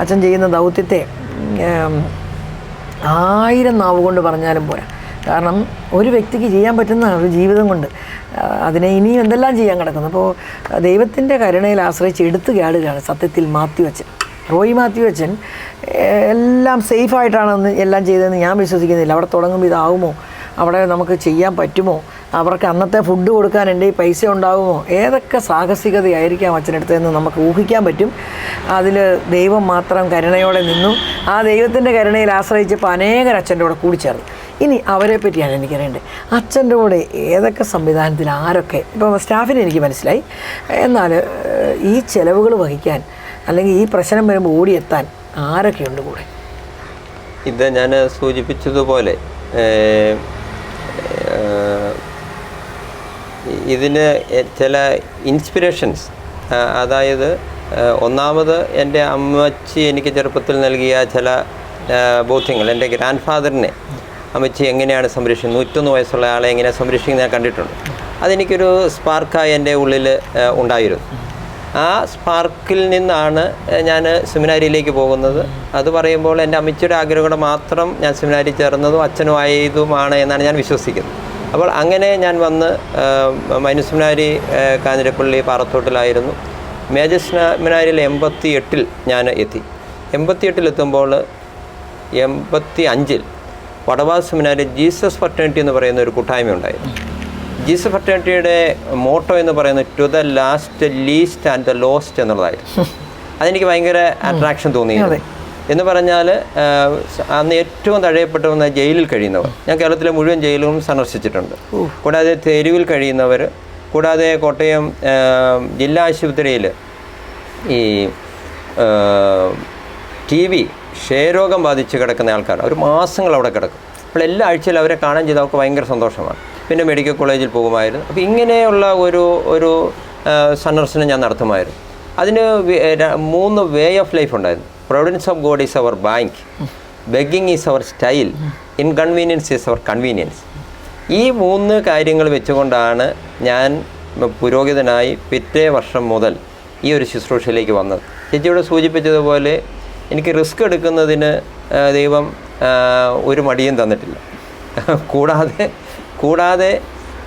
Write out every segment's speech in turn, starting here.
അച്ഛൻ ചെയ്യുന്ന ദൗത്യത്തെ 1000 നാവ് കൊണ്ട് പറഞ്ഞാലും പോരാ. കാരണം ഒരു വ്യക്തിക്ക് ചെയ്യാൻ പറ്റുന്ന ഒരു ജീവിതം കൊണ്ട് അതിനെ ഇനിയും എന്തെല്ലാം ചെയ്യാൻ കിടക്കുന്നു. അപ്പോൾ ദൈവത്തിൻ്റെ കരുണയിൽ ആശ്രയിച്ച് എടുത്തു ചാടുകയാണ് സത്യത്തിൽ മാത്യു അച്ഛൻ. റോയി മാത്യു അച്ഛൻ എല്ലാം സേഫായിട്ടാണെന്ന് എല്ലാം ചെയ്തതെന്ന് ഞാൻ വിശ്വസിക്കുന്നില്ല. അവിടെ തുടങ്ങുമ്പോൾ ഇതാവുമോ, അവിടെ നമുക്ക് ചെയ്യാൻ പറ്റുമോ, അവർക്ക് അന്നത്തെ ഫുഡ് കൊടുക്കാൻ എൻ്റെ പൈസ ഉണ്ടാകുമോ, ഏതൊക്കെ സാഹസികതയായിരിക്കാം അച്ഛനടുത്തതെന്ന് നമുക്ക് ഊഹിക്കാൻ പറ്റും. അതിൽ ദൈവം മാത്രം കരുണയോടെ നിന്നു. ആ ദൈവത്തിൻ്റെ കരുണയിൽ ആശ്രയിച്ചപ്പോൾ അനേകർ അച്ഛൻ്റെ കൂടെ കൂടിച്ചേർന്നു. ഇനി അവരെ പറ്റിയാണ് എനിക്കറിയേണ്ടത്. അച്ഛൻ്റെ കൂടെ ഏതൊക്കെ സംവിധാനത്തിൽ ആരൊക്കെ, ഇപ്പോൾ സ്റ്റാഫിനെ എനിക്ക് മനസ്സിലായി, എന്നാൽ ഈ ചിലവുകൾ വഹിക്കാൻ അല്ലെങ്കിൽ ഈ പ്രശ്നം വരുമ്പോൾ ഓടിയെത്താൻ ആരൊക്കെയുണ്ട് കൂടെ? ഇത് ഞാൻ സൂചിപ്പിച്ചതുപോലെ ഇതിന് ചില ഇൻസ്പിറേഷൻസ്, അതായത് ഒന്നാമത് എൻ്റെ അമ്മച്ചി എനിക്ക് ചെറുപ്പത്തിൽ നൽകിയ ചില ബോധ്യങ്ങൾ. എൻ്റെ ഗ്രാൻഡ് ഫാദറിനെ അമ്മച്ചി എങ്ങനെയാണ് സംരക്ഷിക്കുന്നത്, 101 വയസ്സുള്ള ആളെ എങ്ങനെ സംരക്ഷിക്കുന്നത് ഞാൻ കണ്ടിട്ടുണ്ട്. അതെനിക്കൊരു സ്പാർക്കായി എൻ്റെ ഉള്ളിൽ ഉണ്ടായിരുന്നു. ആ സ്പാർക്കിൽ നിന്നാണ് ഞാൻ സെമിനാരിയിലേക്ക് പോകുന്നത്. അത് പറയുമ്പോൾ എൻ്റെ അമ്മച്ചിയുടെ ആഗ്രഹം കൊണ്ട് മാത്രം ഞാൻ സെമിനാരിൽ ചേർന്നതും അച്ഛനും ആയതുമാണ് എന്നാണ് ഞാൻ വിശ്വസിക്കുന്നത്. അപ്പോൾ അങ്ങനെ ഞാൻ വന്ന് മൈനർ സെമിനാരി കാഞ്ഞിരപ്പള്ളി പാറത്തോട്ടിലായിരുന്നു. മേജർ സെമിനാരിയിൽ 88 ഞാൻ എത്തി. 88 എത്തുമ്പോൾ 85 വടവാ സെമിനാരിൽ ജീസസ് ഫെർട്ടേണിറ്റി എന്ന് പറയുന്ന ഒരു കൂട്ടായ്മ ഉണ്ടായിരുന്നു. ജീസസ് ഫെർട്ടേണിറ്റിയുടെ മോട്ടോ എന്ന് പറയുന്നത് to the last, least and the lost എന്നുള്ളതായിരുന്നു. അതെനിക്ക് ഭയങ്കര അട്രാക്ഷൻ തോന്നിയിരുന്നു. എന്ന് പറഞ്ഞാൽ അന്ന് ഏറ്റവും തഴയപ്പെട്ടുവന്ന ജയിലിൽ കഴിയുന്നവർ, ഞാൻ കേരളത്തിലെ മുഴുവൻ ജയിലുകളും സന്ദർശിച്ചിട്ടുണ്ട്. കൂടാതെ തെരുവിൽ കഴിയുന്നവർ, കൂടാതെ കോട്ടയം ജില്ലാ ആശുപത്രിയിൽ ഈ TB ക്ഷയരോഗം ബാധിച്ച് കിടക്കുന്ന ആൾക്കാർ, അവർ മാസങ്ങൾ അവിടെ കിടക്കും. അപ്പോൾ എല്ലാ ആഴ്ചയിലും അവരെ കാണാൻ ചെയ്താൽ അവർക്ക് ഭയങ്കര സന്തോഷമാണ്. പിന്നെ മെഡിക്കൽ കോളേജിൽ പോകുമായിരുന്നു. അപ്പോൾ ഇങ്ങനെയുള്ള ഒരു സന്ദർശനം ഞാൻ നടത്തുമായിരുന്നു. അതിന് 3 വേ ഓഫ് ലൈഫ് ഉണ്ടായിരുന്നു. Providence of God is our bank, begging is our style, inconvenience is our convenience. ഈ 3 കാര്യങ്ങൾ വെച്ചുകൊണ്ടാണ് ഞാൻ പുരോഹിതനായി പിറ്റേ വർഷം മുതൽ ഈ ഒരു ശുശ്രൂഷയിലേക്ക് വന്നത്. ചേച്ചിയോട് സൂചിപ്പിച്ചതുപോലെ എനിക്ക് റിസ്ക് എടുക്കുന്നതിന് ദൈവം ഒരു മടിയും തന്നിട്ടില്ല. കൂടാതെ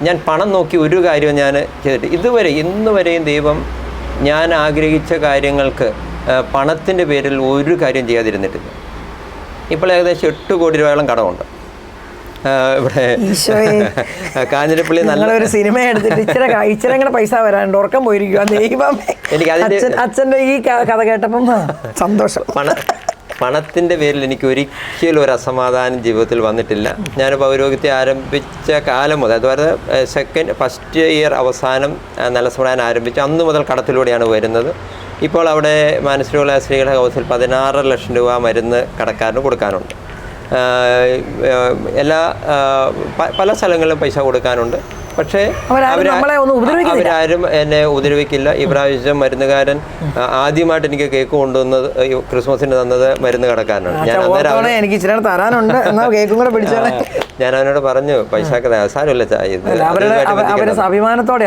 ഞാൻ പണം നോക്കി ഒരു കാര്യവും ഞാൻ ചെയ്തിട്ട് ഇന്ന് വരെയും ദൈവം ഞാൻ ആഗ്രഹിച്ച കാര്യങ്ങൾക്ക് പണത്തിൻ്റെ പേരിൽ ഒരു കാര്യം ചെയ്യാതിരുന്നിട്ടില്ല. ഇപ്പോൾ ഏകദേശം 8 കോടി രൂപയോളം കടമുണ്ട് ഇവിടെ കാഞ്ഞിരപ്പള്ളി. നല്ലൊരു സിനിമ എടുത്തിട്ട് ഇച്ചിരി പൈസ വരാനുണ്ട്, ഉറക്കം പോയിരിക്കുക ദൈവം. എനിക്ക് അച്ഛൻ്റെ ഈ കഥ കേട്ടപ്പം സന്തോഷം. പണത്തിൻ്റെ പേരിൽ എനിക്ക് ഒരിക്കലും ഒരു അസമാധാനം ജീവിതത്തിൽ വന്നിട്ടില്ല. ഞാൻ പൗരോഹിത്യം ആരംഭിച്ച കാലം മുതൽ, അതായത് ഫസ്റ്റ് ഇയർ അവസാനം നല്ല സമാധാനം ആരംഭിച്ചു അന്ന് മുതൽ കടത്തിലൂടെയാണ് വരുന്നത്. ഇപ്പോൾ അവിടെ മാനസിക സ്ത്രീകളുടെ ഹൗസിൽ 16 ലക്ഷം രൂപ മരുന്ന് കടക്കാരന് കൊടുക്കാനുണ്ട്. പല സ്ഥലങ്ങളിലും പൈസ കൊടുക്കാനുണ്ട്. പക്ഷേ അവരാരും എന്നെ ഉപദ്രവിക്കില്ല. ഇപ്രാവശ്യം മരുന്നുകാരൻ ആദ്യമായിട്ട് എനിക്ക് കേക്ക് കൊണ്ടുവന്നത് ക്രിസ്മസിന് തന്നത് മരുന്ന് കടക്കാനാണ്. ഞാൻ അവനോട് പറഞ്ഞു, പൈസക്ക് സാരമില്ല, അഭിമാനത്തോടെ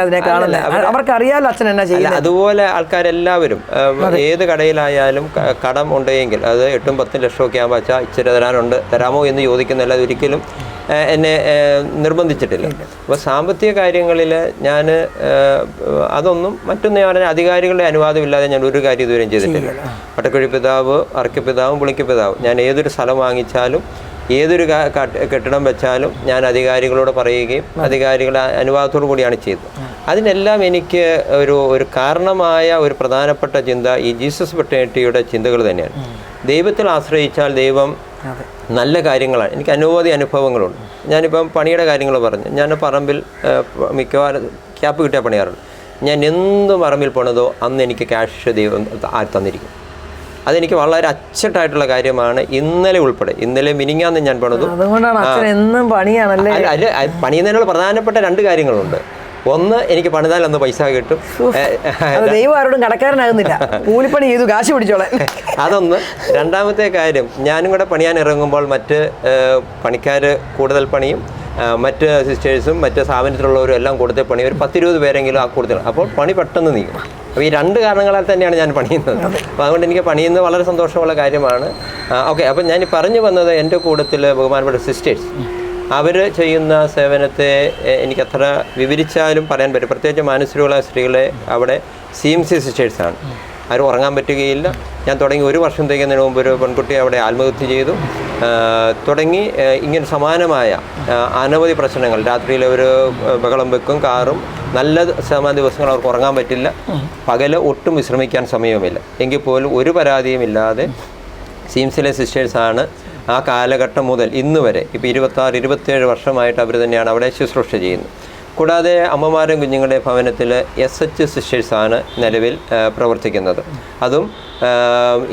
അവർക്കറിയാലോ അച്ഛൻ എന്നാ ചെയ്യുന്നത്. അതുപോലെ ആൾക്കാരെല്ലാവരും ഏത് കടയിലായാലും കടം ഉണ്ടെങ്കിൽ അത് 8-10 ലക്ഷമൊക്കെ ആകുമ്പോൾ അച്ഛാ ഇച്ചിരി തരാമോ എന്ന് ചോദിക്കുന്നില്ല. അതൊരിക്കലും എന്നെ നിർബന്ധിച്ചിട്ടില്ല. അപ്പോൾ സാമ്പത്തിക കാര്യങ്ങളിൽ ഞാൻ അതൊന്നും മറ്റൊന്നും ഞാൻ അധികാരികളുടെ അനുവാദമില്ലാതെ ഞാൻ ഒരു കാര്യം ഇതുവരെയും ചെയ്തിട്ടില്ല. വട്ടക്കുഴി പിതാവ്, അറക്കപ്പിതാവും പുളിക്കപ്പിതാവും, ഞാൻ ഏതൊരു സ്ഥലം വാങ്ങിച്ചാലും ഏതൊരു കെട്ടിടം വെച്ചാലും ഞാൻ അധികാരികളോട് പറയുകയും അധികാരികളുടെ അനുവാദത്തോടു കൂടിയാണ് ചെയ്തത്. അതിനെല്ലാം എനിക്ക് ഒരു കാരണമായ ഒരു പ്രധാനപ്പെട്ട ചിന്ത ഈ ജീസസ് ഫെർട്ടേണിറ്റിയുടെ ചിന്തകൾ തന്നെയാണ്. ദൈവത്തിൽ ആശ്രയിച്ചാൽ ദൈവം നല്ല കാര്യങ്ങളാണ്. എനിക്ക് അനവധി അനുഭവങ്ങളുണ്ട്. ഞാനിപ്പം പണിയുടെ കാര്യങ്ങൾ പറഞ്ഞു. ഞാൻ പറമ്പിൽ മിക്കവാറും ക്യാപ്പ് കിട്ടിയാൽ പണിയാറുണ്ട്. ഞാൻ എന്ത് പറമ്പിൽ പോണതോ അന്ന് എനിക്ക് ക്യാഷ് ദൈവം തന്നിരിക്കും. അതെനിക്ക് വളരെ അച്ചട്ടായിട്ടുള്ള കാര്യമാണ്. ഇന്നലെ ഉൾപ്പെടെ, ഇന്നലെ മിനിങ്ങാന്ന് ഞാൻ പണിതു. പണിയുന്നതിനുള്ള പ്രധാനപ്പെട്ട 2 കാര്യങ്ങളുണ്ട്. ഒന്ന്, എനിക്ക് പണിതാൽ അന്ന് പൈസ കിട്ടും. ദൈവം ആരോടും കടക്കാരനാകുന്നില്ല, കൂലിപ്പണി ചെയ്തു കാശ് പിടിച്ചോളാം. അതൊന്ന്. രണ്ടാമത്തെ കാര്യം, ഞാനും കൂടെ പണിയാൻ ഇറങ്ങുമ്പോൾ മറ്റ് പണിക്കാർ കൂടുതൽ പണിയും മറ്റ് സിസ്റ്റേഴ്സും മറ്റ് സ്ഥാപനത്തിലുള്ളവരും എല്ലാം കൂടുതൽ പണി, ഒരു 10-20 പേരെങ്കിലും ആ കൂടുതൽ. അപ്പോൾ പണി പെട്ടെന്ന് നീങ്ങും. അപ്പോൾ ഈ 2 കാരണങ്ങളാൽ തന്നെയാണ് ഞാൻ പണിയുന്നത്. അപ്പോൾ അതുകൊണ്ട് എനിക്ക് പണിയുന്നത് വളരെ സന്തോഷമുള്ള കാര്യമാണ്. ഓക്കെ, അപ്പം ഞാൻ പറഞ്ഞു വന്നത് എൻ്റെ കൂട്ടത്തിൽ ബഹുമാനപ്പെട്ട സിസ്റ്റേഴ്സ് അവർ ചെയ്യുന്ന സേവനത്തെ എനിക്കത്ര വിവരിച്ചാലും പറയാൻ പറ്റും. പ്രത്യേകിച്ച് മാനസികമുള്ള സ്ത്രീകളെ അവിടെ CMC സിസ്റ്റേഴ്സാണ്. ആരും ഉറങ്ങാൻ പറ്റുകയില്ല. ഞാൻ തുടങ്ങി 1 വർഷം തികയുന്നതിന് മുമ്പ് ഒരു പെൺകുട്ടി അവിടെ ആത്മഹത്യ ചെയ്തു. തുടങ്ങി ഇങ്ങനെ സമാനമായ അനവധി പ്രശ്നങ്ങൾ. രാത്രിയിൽ ഒരു ബഹളം വെക്കും, കാറും. നല്ല ശതമാനം ദിവസങ്ങൾ അവർക്ക് ഉറങ്ങാൻ പറ്റില്ല. പകല് ഒട്ടും വിശ്രമിക്കാൻ സമയവുമില്ല. എങ്കിൽ പോലും ഒരു പരാതിയും ഇല്ലാതെ CMCയിലെ സിസ്റ്റേഴ്സാണ് ആ കാലഘട്ടം മുതൽ ഇന്ന് വരെ ഇപ്പോൾ 26-27 വർഷമായിട്ട് അവർ തന്നെയാണ് അവിടെ ശുശ്രൂഷ ചെയ്യുന്നത്. കൂടാതെ അമ്മമാരും കുഞ്ഞുങ്ങളുടെ ഭവനത്തിൽ SH സിസ്റ്റേഴ്സാണ് നിലവിൽ പ്രവർത്തിക്കുന്നത്. അതും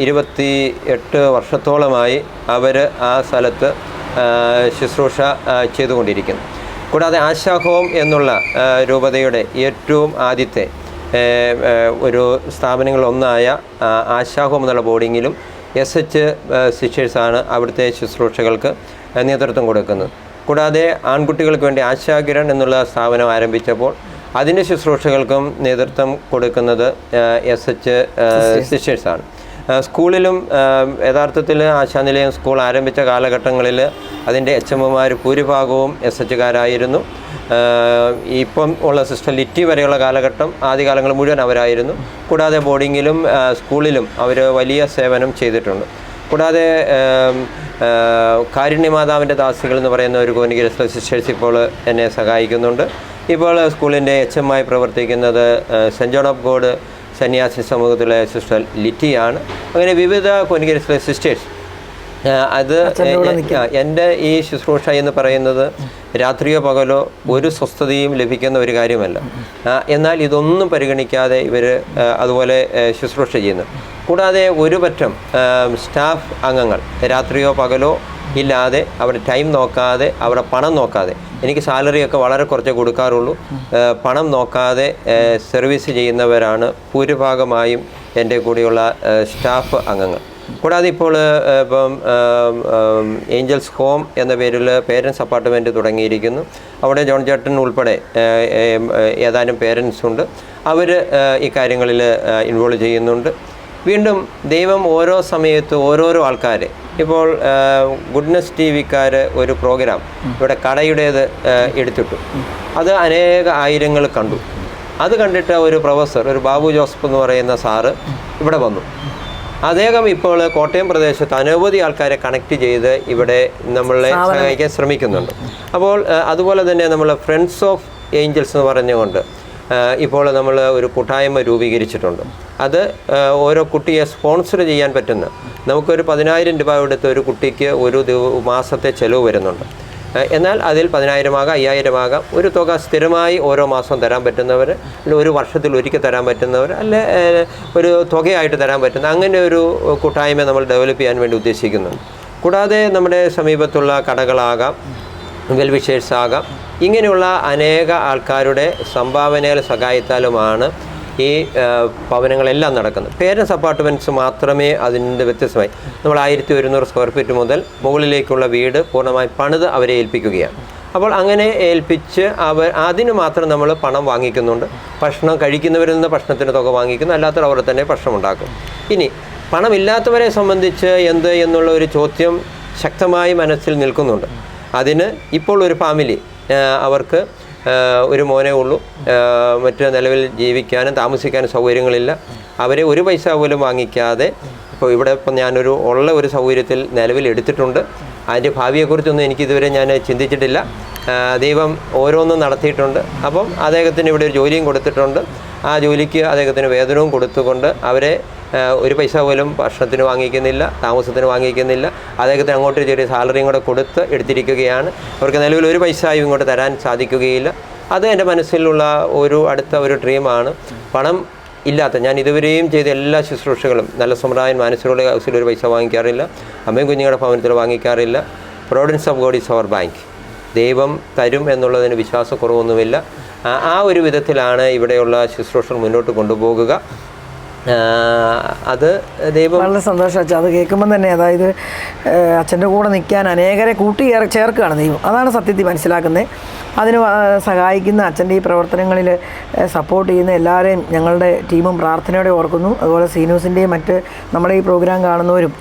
28 വർഷത്തോളമായി അവർ ആ സ്ഥലത്ത് ശുശ്രൂഷ ചെയ്തുകൊണ്ടിരിക്കുന്നു. കൂടാതെ ആശാ ഹോം എന്നുള്ള രൂപതയുടെ ഏറ്റവും ആദ്യത്തെ ഒരു സ്ഥാപനങ്ങളൊന്നായ ആശാ ഹോം എന്നുള്ള ബോർഡിങ്ങിലും SH സിസ്റ്റേഴ്സാണ് അവിടുത്തെ ശുശ്രൂഷകൾക്ക് നേതൃത്വം കൊടുക്കുന്നത്. കൂടാതെ ആൺകുട്ടികൾക്ക് വേണ്ടി ആശാകിരൺ എന്നുള്ള സ്ഥാപനം ആരംഭിച്ചപ്പോൾ അതിൻ്റെ ശുശ്രൂഷകൾക്കും നേതൃത്വം കൊടുക്കുന്നത് SH സിസ്റ്റേഴ്സാണ്. സ്കൂളിലും യഥാർത്ഥത്തിൽ ആശാനിലയം സ്കൂൾ ആരംഭിച്ച കാലഘട്ടങ്ങളിൽ അതിൻ്റെ HMമാർ ഭൂരിഭാഗവും SHക്കാരായിരുന്നു. ഇപ്പം ഉള്ള സിസ്റ്റർ ലിറ്റി വരെയുള്ള കാലഘട്ടം ആദ്യകാലങ്ങൾ മുഴുവൻ അവരായിരുന്നു. കൂടാതെ ബോർഡിങ്ങിലും സ്കൂളിലും അവർ വലിയ സേവനം ചെയ്തിട്ടുണ്ട്. കൂടാതെ കാരുണ്യമാതാവിൻ്റെ ദാസികൾ എന്ന് പറയുന്ന ഒരു കോനിഗ്രസ് സിസ്റ്റേഴ്സ് ഇപ്പോൾ എന്നെ സഹായിക്കുന്നുണ്ട്. ഇപ്പോൾ സ്കൂളിൻ്റെ HMായി പ്രവർത്തിക്കുന്നത് സെൻറ്റ് ജോൺ ഓഫ് ഗോഡ് സന്യാസി സമൂഹത്തിലെ സിസ്റ്റർ ലിറ്റിയാണ്. അങ്ങനെ വിവിധ കോനിഗ്രസ് സിസ്റ്റേഴ്സ്. അത് എൻ്റെ ഈ ശുശ്രൂഷ എന്ന് പറയുന്നത് രാത്രിയോ പകലോ ഒരു സ്വസ്ഥതയും ലഭിക്കുന്ന ഒരു കാര്യമല്ല. എന്നാൽ ഇതൊന്നും പരിഗണിക്കാതെ ഇവർ അതുപോലെ ശുശ്രൂഷ ചെയ്യുന്നു. കൂടാതെ ഒരു പറ്റം സ്റ്റാഫ് അംഗങ്ങൾ രാത്രിയോ പകലോ ഇല്ലാതെ അവിടെ ടൈം നോക്കാതെ അവിടെ പണം നോക്കാതെ, എനിക്ക് സാലറിയൊക്കെ വളരെ കുറച്ചേ കൊടുക്കാറുള്ളൂ, പണം നോക്കാതെ സർവീസ് ചെയ്യുന്നവരാണ് ഭൂരിഭാഗമായും എൻ്റെ കൂടെയുള്ള സ്റ്റാഫ് അംഗങ്ങൾ. കൂടാതെ ഇപ്പോൾ ഇപ്പം ഏഞ്ചൽസ് ഹോം എന്ന പേരിൽ പേരൻസ് അപ്പാർട്ട്മെൻറ്റ് തുടങ്ങിയിരിക്കുന്നു. അവിടെ ജോൺ ചേട്ടൻ ഉൾപ്പെടെ ഏതാനും പേരൻസ് ഉണ്ട്. അവർ ഈ കാര്യങ്ങളിൽ ഇൻവോൾവ് ചെയ്യുന്നുണ്ട്. വീണ്ടും ദൈവം ഓരോ സമയത്ത് ഓരോരോ ആൾക്കാരെ, ഇപ്പോൾ ഗുഡ്നസ് TVക്കാർ ഒരു പ്രോഗ്രാം ഇവിടെ കടയുടേത് എടുത്തിട്ടു. അത് അനേക ആയിരങ്ങൾ കണ്ടു. അത് കണ്ടിട്ട് ഒരു പ്രൊഫസർ, ഒരു ബാബു ജോസഫ് എന്ന് പറയുന്ന സാറ് ഇവിടെ വന്നു. അദ്ദേഹം ഇപ്പോൾ കോട്ടയം പ്രദേശത്ത് അനവധി ആൾക്കാരെ കണക്ട് ചെയ്ത് ഇവിടെ നമ്മളെ സഹായിക്കാൻ ശ്രമിക്കുന്നുണ്ട്. അപ്പോൾ അതുപോലെ തന്നെ നമ്മൾ ഫ്രണ്ട്സ് ഓഫ് ഏഞ്ചൽസ് എന്ന് പറഞ്ഞുകൊണ്ട് ഇപ്പോൾ നമ്മൾ ഒരു കൂട്ടായ്മ രൂപീകരിച്ചിട്ടുണ്ട്. അത് ഓരോ കുട്ടിയെ സ്പോൺസർ ചെയ്യാൻ പറ്റുന്ന, നമുക്കൊരു 10,000 രൂപ എടുത്ത് ഒരു കുട്ടിക്ക് ഒരു മാസത്തെ ചിലവ് വരുന്നുണ്ട്. എന്നാൽ അതിൽ 10,000 ആകാം, 5,000 ആകാം, ഒരു തുക സ്ഥിരമായി ഓരോ മാസവും തരാൻ പറ്റുന്നവർ, അല്ല ഒരു വർഷത്തിൽ ഒരിക്കൽ തരാൻ പറ്റുന്നവർ, അല്ലെ ഒരു തുകയായിട്ട് തരാൻ പറ്റുന്ന അങ്ങനെ ഒരു കൂട്ടായ്മ നമ്മൾ ഡെവലപ്പ് ചെയ്യാൻ വേണ്ടി ഉദ്ദേശിക്കുന്നുണ്ട്. കൂടാതെ നമ്മുടെ സമീപത്തുള്ള കടകളാകാം, വെൽവിഷേഴ്സ് ആകാം, ഇങ്ങനെയുള്ള അനേക ആൾക്കാരുടെ സംഭാവനകൾ സഹായത്താലുമാണ് ഈ ഭവനങ്ങളെല്ലാം നടക്കുന്നത്. പേരൻസ് അപ്പാർട്ട്മെൻറ്റ്സ് മാത്രമേ അതിൻ്റെ വ്യത്യസ്തമായി നമ്മൾ 1100 സ്ക്വയർ ഫീറ്റ് മുതൽ മുകളിലേക്കുള്ള വീട് പൂർണ്ണമായി പണിത് അവരെ ഏൽപ്പിക്കുകയാണ്. അപ്പോൾ അങ്ങനെ ഏൽപ്പിച്ച് അതിന് മാത്രം നമ്മൾ പണം വാങ്ങിക്കുന്നുണ്ട്. ഭക്ഷണം കഴിക്കുന്നവരിൽ നിന്ന് ഭക്ഷണത്തിന് തുക വാങ്ങിക്കുന്നു, അല്ലാത്തവർ അവർ തന്നെ ഭക്ഷണം ഉണ്ടാക്കും. ഇനി പണമില്ലാത്തവരെ സംബന്ധിച്ച് എന്ത് എന്നുള്ള ഒരു ചോദ്യം ശക്തമായി മനസ്സിൽ നിൽക്കുന്നുണ്ട്. അതിന് ഇപ്പോൾ ഒരു ഫാമിലി, അവർക്ക് ഒരു മോനേ ഉള്ളൂ, മറ്റ് നിലവിൽ ജീവിക്കാനും താമസിക്കാനും സൗകര്യങ്ങളില്ല. അവരെ ഒരു പൈസ പോലും വാങ്ങിക്കാതെ ഇപ്പോൾ ഇവിടെ ഇപ്പം ഞാനൊരു ഒരു സൗകര്യത്തിൽ നിലവിൽ എടുത്തിട്ടുണ്ട്. അതിൻ്റെ ഭാവിയെക്കുറിച്ചൊന്നും എനിക്കിതുവരെ ഞാൻ ചിന്തിച്ചിട്ടില്ല. ദൈവം ഓരോന്നും നടത്തിയിട്ടുണ്ട്. അപ്പം അദ്ദേഹത്തിന് ഇവിടെ ഒരു ജോലിയും കൊടുത്തിട്ടുണ്ട്. ആ ജോലിക്ക് അദ്ദേഹത്തിന് വേതനവും കൊടുത്തുകൊണ്ട് അവരെ ഒരു പൈസ പോലും ഭക്ഷണത്തിന് വാങ്ങിക്കുന്നില്ല, താമസത്തിന് വാങ്ങിക്കുന്നില്ല. അദ്ദേഹത്തിന് അങ്ങോട്ട് ചെറിയ സാലറിയും കൂടെ കൊടുത്ത് എടുത്തിരിക്കുകയാണ്. അവർക്ക് നിലവിൽ ഒരു പൈസയും ഇങ്ങോട്ട് തരാൻ സാധിക്കുകയില്ല. അത് എൻ്റെ മനസ്സിലുള്ള അടുത്ത ഒരു ഡ്രീമാണ്. പണം ഇല്ലാത്ത, ഞാൻ ഇതുവരെയും ചെയ്ത എല്ലാ ശുശ്രൂഷകളും നല്ല സമ്പ്രദായം മാനസികരുടെ ഹൗസിൽ ഒരു പൈസ വാങ്ങിക്കാറില്ല, അമ്മയും കുഞ്ഞുങ്ങളുടെ ഭവനത്തിൽ വാങ്ങിക്കാറില്ല. Providence of God is our bank. ദൈവം തരും എന്നുള്ളതിന് വിശ്വാസക്കുറവൊന്നുമില്ല. ആ ഒരു വിധത്തിലാണ് ഇവിടെയുള്ള ശുശ്രൂഷകൾ മുന്നോട്ട് കൊണ്ടുപോകുക. അത് ദൈവം വളരെ സന്തോഷം അച്ഛാ. അത് കേൾക്കുമ്പോൾ തന്നെ അതായത് അച്ഛൻ്റെ കൂടെ നിൽക്കാൻ അനേകരെ കൂട്ടി ചേർക്കുകയാണ് ദൈവം. അതാണ് സത്യത്തിൽ മനസ്സിലാക്കുന്നത്. അതിന് സഹായിക്കുന്ന അച്ഛൻ്റെ ഈ പ്രവർത്തനങ്ങളിൽ സപ്പോർട്ട് ചെയ്യുന്ന എല്ലാവരെയും ഞങ്ങളുടെ ടീമും പ്രാർത്ഥനയോടെ ഓർക്കുന്നു. അതുപോലെ സീനൂസിൻ്റെയും മറ്റ് നമ്മുടെ ഈ പ്രോഗ്രാം കാണുന്നവരും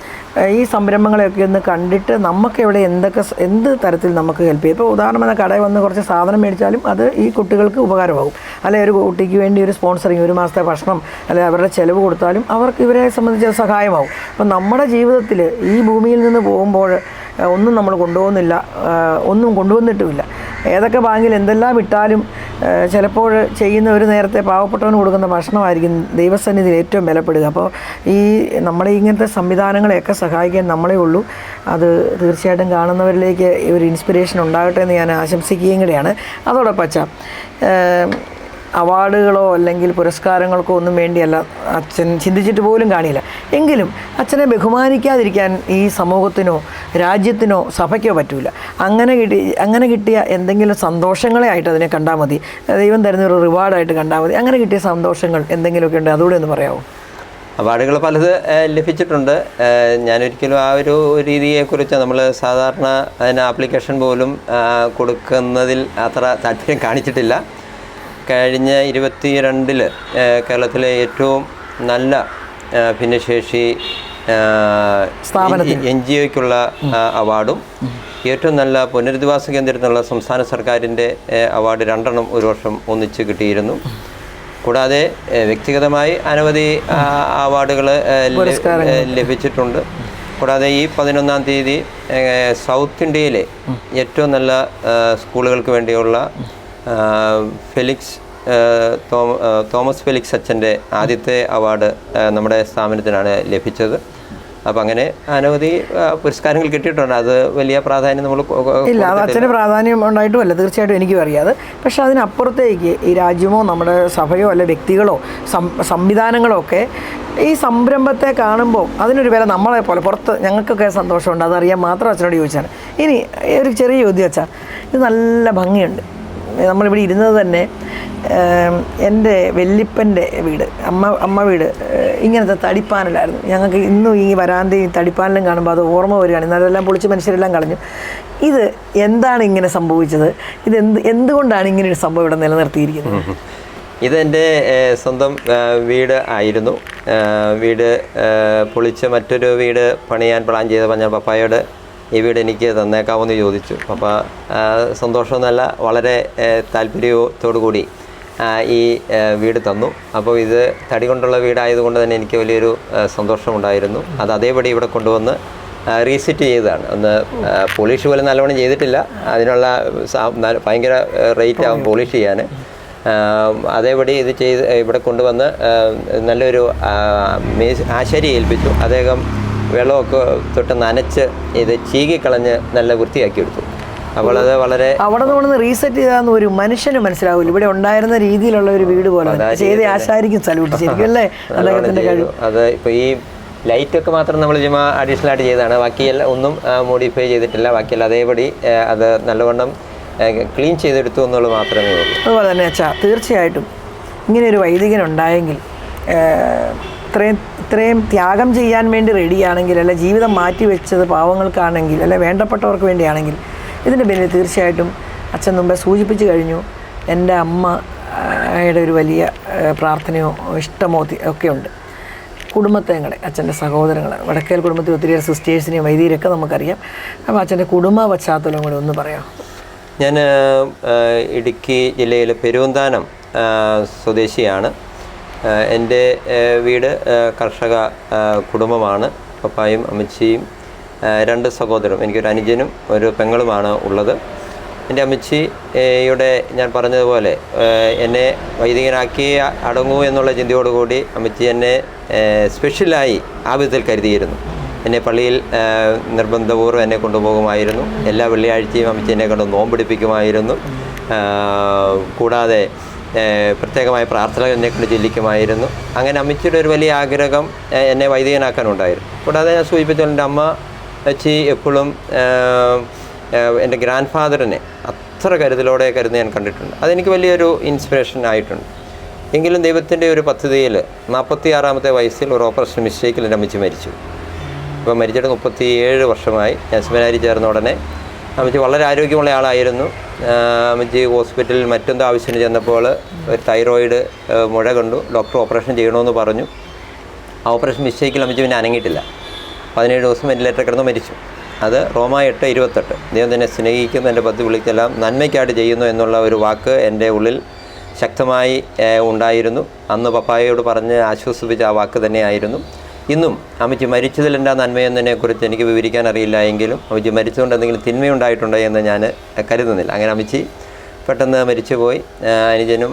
ഈ സംരംഭങ്ങളെയൊക്കെ ഒന്ന് കണ്ടിട്ട് നമുക്ക് ഇവിടെ എന്ത് തരത്തിൽ നമുക്ക് ഹെൽപ്പ് ചെയ്യും. ഇപ്പോൾ ഉദാഹരണം കടയിൽ വന്ന് കുറച്ച് സാധനം മേടിച്ചാലും അത് ഈ കുട്ടികൾക്ക് ഉപകാരമാകും. അല്ലെങ്കിൽ ഒരു കുട്ടിക്ക് വേണ്ടി ഒരു സ്പോൺസറിങ്, ഒരു മാസത്തെ ഭക്ഷണം അല്ലെങ്കിൽ അവരുടെ ചിലവ് കൊടുത്താലും അവർക്ക് ഇവരെ സംബന്ധിച്ച് സഹായമാവും. അപ്പം നമ്മുടെ ജീവിതത്തിൽ ഈ ഭൂമിയിൽ നിന്ന് പോകുമ്പോൾ ഒന്നും നമ്മൾ കൊണ്ടുപോകുന്നില്ല, ഒന്നും കൊണ്ടുവന്നിട്ടുമില്ല. ഏതൊക്കെ ബാങ്കിൽ എന്തെല്ലാം ഇട്ടാലും ചിലപ്പോൾ ചെയ്യുന്ന ഒരു നേരത്തെ പാവപ്പെട്ടവന് കൊടുക്കുന്ന ഭക്ഷണമായിരിക്കും ദൈവസന്നിധിയിൽ ഏറ്റവും വിലപ്പെടുക. അപ്പോൾ ഈ നമ്മുടെ ഇങ്ങനത്തെ സംവിധാനങ്ങളെയൊക്കെ സഹായിക്കാൻ നമ്മളേ ഉള്ളൂ. അത് തീർച്ചയായിട്ടും കാണുന്നവരിലേക്ക് ഒരു ഇൻസ്പിറേഷൻ ഉണ്ടാകട്ടെ എന്ന് ഞാൻ ആശംസിക്കുകയും കൂടെയാണ്. അതോടൊപ്പം അച്ഛാ, അവാർഡുകളോ അല്ലെങ്കിൽ പുരസ്കാരങ്ങൾക്കോ ഒന്നും വേണ്ടിയല്ല അച്ഛൻ ചിന്തിച്ചിട്ട് പോലും കാണില്ല. എങ്കിലും അച്ഛനെ ബഹുമാനിക്കാതിരിക്കാൻ ഈ സമൂഹത്തിനോ രാജ്യത്തിനോ സഭയ്ക്കോ പറ്റില്ല. അങ്ങനെ കിട്ടിയ എന്തെങ്കിലും സന്തോഷങ്ങളെ ആയിട്ട് അതിനെ കണ്ടാൽ മതി. ദൈവം തരുന്ന ഒരു റിവാർഡായിട്ട് കണ്ടാൽ മതി. അങ്ങനെ കിട്ടിയ സന്തോഷങ്ങൾ എന്തെങ്കിലുമൊക്കെ ഉണ്ട്, അതുകൂടെ ഒന്ന് പറയാമോ? അവാർഡുകൾ പലത് ലഭിച്ചിട്ടുണ്ട്. ഞാനൊരിക്കലും ആ ഒരു രീതിയെക്കുറിച്ച് നമ്മൾ സാധാരണ അതിന് ആപ്ലിക്കേഷൻ പോലും കൊടുക്കുന്നതിൽ അത്ര താല്പര്യം കാണിച്ചിട്ടില്ല. കഴിഞ്ഞ 22 കേരളത്തിലെ ഏറ്റവും നല്ല ഭിന്നശേഷി NGOയ്ക്കുള്ള അവാർഡും ഏറ്റവും നല്ല പുനരധിവാസ കേന്ദ്രത്തിനുള്ള സംസ്ഥാന സർക്കാരിൻ്റെ അവാർഡ് 2 ഒരു വർഷം ഒന്നിച്ച് കിട്ടിയിരുന്നു. കൂടാതെ വ്യക്തിഗതമായി അനവധി അവാർഡുകൾ ലഭിച്ചിട്ടുണ്ട്. കൂടാതെ ഈ 11-ാം തീയതി സൗത്ത് ഇന്ത്യയിലെ ഏറ്റവും നല്ല സ്കൂളുകൾക്ക് വേണ്ടിയുള്ള തോമസ് ഫെലിക്സ് അച്ഛൻ്റെ ആദ്യത്തെ അവാർഡ് നമ്മുടെ സ്ഥാപനത്തിനാണ് ലഭിച്ചത്. അപ്പം അങ്ങനെ അനവധി പുരസ്കാരങ്ങൾ കിട്ടിയിട്ടുണ്ട്. അത് വലിയ പ്രാധാന്യം നമ്മൾ ഇല്ല, അത് അച്ഛന് പ്രാധാന്യം ഉണ്ടായിട്ടുമല്ല, തീർച്ചയായിട്ടും എനിക്കും അറിയാതെ. പക്ഷേ അതിനപ്പുറത്തേക്ക് ഈ രാജ്യമോ നമ്മുടെ സഭയോ അല്ലെ വ്യക്തികളോ സംവിധാനങ്ങളോ ഒക്കെ ഈ സംരംഭത്തെ കാണുമ്പോൾ അതിനൊരു വില നമ്മളെ പോലെ പുറത്ത് ഞങ്ങൾക്കൊക്കെ സന്തോഷമുണ്ട്. അതറിയാൻ മാത്രം അച്ഛനോട് ചോദിച്ചാണ്. ഇനി ഒരു ചെറിയ ചോദ്യം അച്ഛാ, ഇത് നല്ല ഭംഗിയുണ്ട്. നമ്മളിവിടെ ഇരുന്നത് തന്നെ എൻ്റെ വല്യപ്പൻ്റെ വീട്, അമ്മ വീട് ഇങ്ങനത്തെ തടിപ്പാനലായിരുന്നു. ഞങ്ങൾക്ക് ഇന്നും ഈ വരാന്തയും തടിപ്പാനലും കാണുമ്പോൾ അത് ഓർമ്മ വരികയാണ്. ഇന്നതെല്ലാം പൊളിച്ച് മനുഷ്യരെല്ലാം കളഞ്ഞു. ഇത് എന്താണ് ഇങ്ങനെ സംഭവിച്ചത്? ഇത് എന്തുകൊണ്ടാണ് ഇങ്ങനെ ഒരു സംഭവം ഇവിടെ നിലനിർത്തിയിരിക്കുന്നത്? ഇതെൻ്റെ സ്വന്തം വീട് ആയിരുന്നു. വീട് പൊളിച്ച് മറ്റൊരു വീട് പണിയാൻ പ്ലാൻ ചെയ്തപ്പോൾ ഞാൻ പപ്പായോട് ഈ വീട് എനിക്ക് തന്നേക്കാമെന്ന് ചോദിച്ചു. പപ്പ സന്തോഷമൊന്നുമല്ല, വളരെ താല്പര്യത്തോടു കൂടി ഈ വീട് തന്നു. അപ്പോൾ ഇത് തടി കൊണ്ടുള്ള വീടായതുകൊണ്ട് തന്നെ എനിക്ക് വലിയൊരു സന്തോഷമുണ്ടായിരുന്നു. അത് അതേപടി ഇവിടെ കൊണ്ടുവന്ന് റീസെറ്റ് ചെയ്തതാണ്. ഒന്ന് പോളിഷ് പോലും നല്ലവണ്ണം ചെയ്തിട്ടില്ല. അതിനുള്ള ഭയങ്കര റേറ്റ് ആകും പോളിഷ് ചെയ്യാൻ. അതേപടി ഇത് ചെയ്ത് ഇവിടെ കൊണ്ടുവന്ന് നല്ലൊരു ആശാരി ഏൽപ്പിച്ചു. അദ്ദേഹം വെള്ളമൊക്കെ തൊട്ട് നനച്ച് ഇത് ചീകിക്കളഞ്ഞ് നല്ല വൃത്തിയാക്കി എടുത്തു. അപ്പോൾ അത് വളരെ അവിടെ നിന്ന് റീസെറ്റ് ചെയ്താന്ന് ഒരു മനുഷ്യന് മനസ്സിലാവില്ല. ഇവിടെ ഉണ്ടായിരുന്ന രീതിയിലുള്ള ഒരു വീട് പോലെ ചെയ്ത് ആശാരിക്കും സല്യൂട്ട് ശരിക്കും അല്ലേ അദ്ദേഹത്തിൻ്റെ കഴിവ്. അത് ഇപ്പോൾ ഈ ലൈറ്റൊക്കെ മാത്രം നമ്മൾ ചുമ്മാ അഡീഷണൽ ആയിട്ട് ചെയ്തതാണ്. ബാക്കിയെല്ലാം ഒന്നും മോഡിഫൈ ചെയ്തിട്ടില്ല. ബാക്കിയെല്ലാം അതേപടി അത് നല്ലവണ്ണം ക്ലീൻ ചെയ്തെടുത്തു എന്നുള്ളത് മാത്രമേ ഉള്ളൂ. അതുപോലെ തന്നെ അച്ഛാ, തീർച്ചയായിട്ടും ഇങ്ങനെയൊരു വൈദികനുണ്ടായെങ്കിൽ ഇത്രയും ത്യാഗം ചെയ്യാൻ വേണ്ടി റെഡിയാണെങ്കിൽ, അല്ലെ ജീവിതം മാറ്റി വെച്ചത് പാവങ്ങൾക്കാണെങ്കിൽ, അല്ലെ വേണ്ടപ്പെട്ടവർക്ക് വേണ്ടിയാണെങ്കിൽ, ഇതിൻ്റെ പിന്നിൽ തീർച്ചയായിട്ടും അച്ഛൻ മുമ്പേ സൂചിപ്പിച്ചു കഴിഞ്ഞു. എൻ്റെ അമ്മയുടെ ഒരു വലിയ പ്രാർത്ഥനയോ ഇഷ്ടമോ ഒക്കെ ഉണ്ട്. കുടുംബത്തെ അച്ഛൻ്റെ സഹോദരങ്ങൾ, വടക്കേൽ കുടുംബത്തിൽ ഒത്തിരി സിസ്റ്റേഴ്സിനെയും വൈദികരൊക്കെ നമുക്കറിയാം. അപ്പോൾ അച്ഛൻ്റെ കുടുംബ പശ്ചാത്തലം കൂടെ ഒന്ന് പറയാം. ഞാൻ ഇടുക്കി ജില്ലയിലെ പെരുവന്താനം സ്വദേശിയാണ്. എൻ്റെ വീട് കർഷക കുടുംബമാണ്. പപ്പായും അമ്മച്ചിയും 2 സഹോദരരും, എനിക്കൊരു അനുജനും ഒരു പെങ്ങളുമാണ് ഉള്ളത്. എൻ്റെ അമ്മച്ചിയുടെ ഞാൻ പറഞ്ഞതുപോലെ എന്നെ വൈദികനാക്കി അടങ്ങൂ എന്നുള്ള ചിന്തയോടുകൂടി അമ്മച്ചി എന്നെ സ്പെഷ്യലായി ആ വിധത്തിൽ കരുതിയിരുന്നു. എന്നെ പള്ളിയിൽ നിർബന്ധപൂർവ്വം എന്നെ കൊണ്ടുപോകുമായിരുന്നു. എല്ലാ വെള്ളിയാഴ്ചയും അമ്മച്ചി എന്നെ കൊണ്ട് നോമ്പെടുപ്പിക്കുമായിരുന്നു. കൂടാതെ പ്രത്യേകമായ പ്രാർത്ഥന എന്നെ കൊണ്ട് ചൊല്ലിക്കുമായിരുന്നു. അങ്ങനെ അമ്മച്ചിയുടെ ഒരു വലിയ ആഗ്രഹം എന്നെ വൈദികനാക്കാനുണ്ടായിരുന്നു. കൂടാതെ ഞാൻ സൂചിപ്പിച്ചാൽ എൻ്റെ അമ്മ അച്ചി എപ്പോഴും എൻ്റെ ഗ്രാൻഡ് ഫാദറിനെ അത്ര കരുതലോടെ കരുതി ഞാൻ കണ്ടിട്ടുണ്ട്. അതെനിക്ക് വലിയൊരു ഇൻസ്പിറേഷൻ ആയിട്ടുണ്ട്. എങ്കിലും ദൈവത്തിൻ്റെ ഒരു പദ്ധതിയിൽ 46-ാമത്തെ വയസ്സിൽ ഒരു ഓപ്പറേഷൻ മിസ്റ്റേക്കിൽ എൻ്റെ അമ്മച്ചി മരിച്ചു. ഇപ്പോൾ മരിച്ചിട്ട് 37 വർഷമായി. ഞാൻ സെമിനാരി ചേർന്ന ഉടനെ അമ്മച്ചി വളരെ ആരോഗ്യമുള്ള ആളായിരുന്നു. അമ്മച്ചി ഹോസ്പിറ്റലിൽ മറ്റെന്തോ ആവശ്യത്തിന് ചെന്നപ്പോൾ ഒരു തൈറോയിഡ് മുഴ കണ്ടു. ഡോക്ടർ ഓപ്പറേഷൻ ചെയ്യണമെന്ന് പറഞ്ഞു. ആ ഓപ്പറേഷൻ മിസ്റ്റേക്കിൽ അമ്മച്ചി പിന്നെ അനങ്ങിയിട്ടില്ല. 17 ദിവസം വെന്റിലേറ്റർ കിടന്ന് മരിച്ചു. അത് റോമ 8:28 ദൈവം തന്നെ സ്നേഹിക്കുന്നു, എൻ്റെ പദ്ധതി വിളിക്കെല്ലാം നന്മയ്ക്കായിട്ട് ചെയ്യുന്നു എന്നുള്ള ഒരു വാക്ക് എൻ്റെ ഉള്ളിൽ ശക്തമായി ഉണ്ടായിരുന്നു. അന്ന് പപ്പായയോട് പറഞ്ഞ് ആശ്വസിപ്പിച്ച ആ വാക്ക് തന്നെയായിരുന്നു. ഇന്നും അമ്മച്ചി മരിച്ചതിൽ എൻ്റെ നന്മയെന്നതിനെക്കുറിച്ച് എനിക്ക് വിവരിക്കാൻ അറിയില്ല എങ്കിലും അമ്മച്ചി മരിച്ചുകൊണ്ട് എന്തെങ്കിലും തിന്മയുണ്ടായിട്ടുണ്ടോ എന്ന് ഞാൻ കരുതുന്നില്ല. അങ്ങനെ അമ്മച്ചി പെട്ടെന്ന് മരിച്ചുപോയി. അനുജനും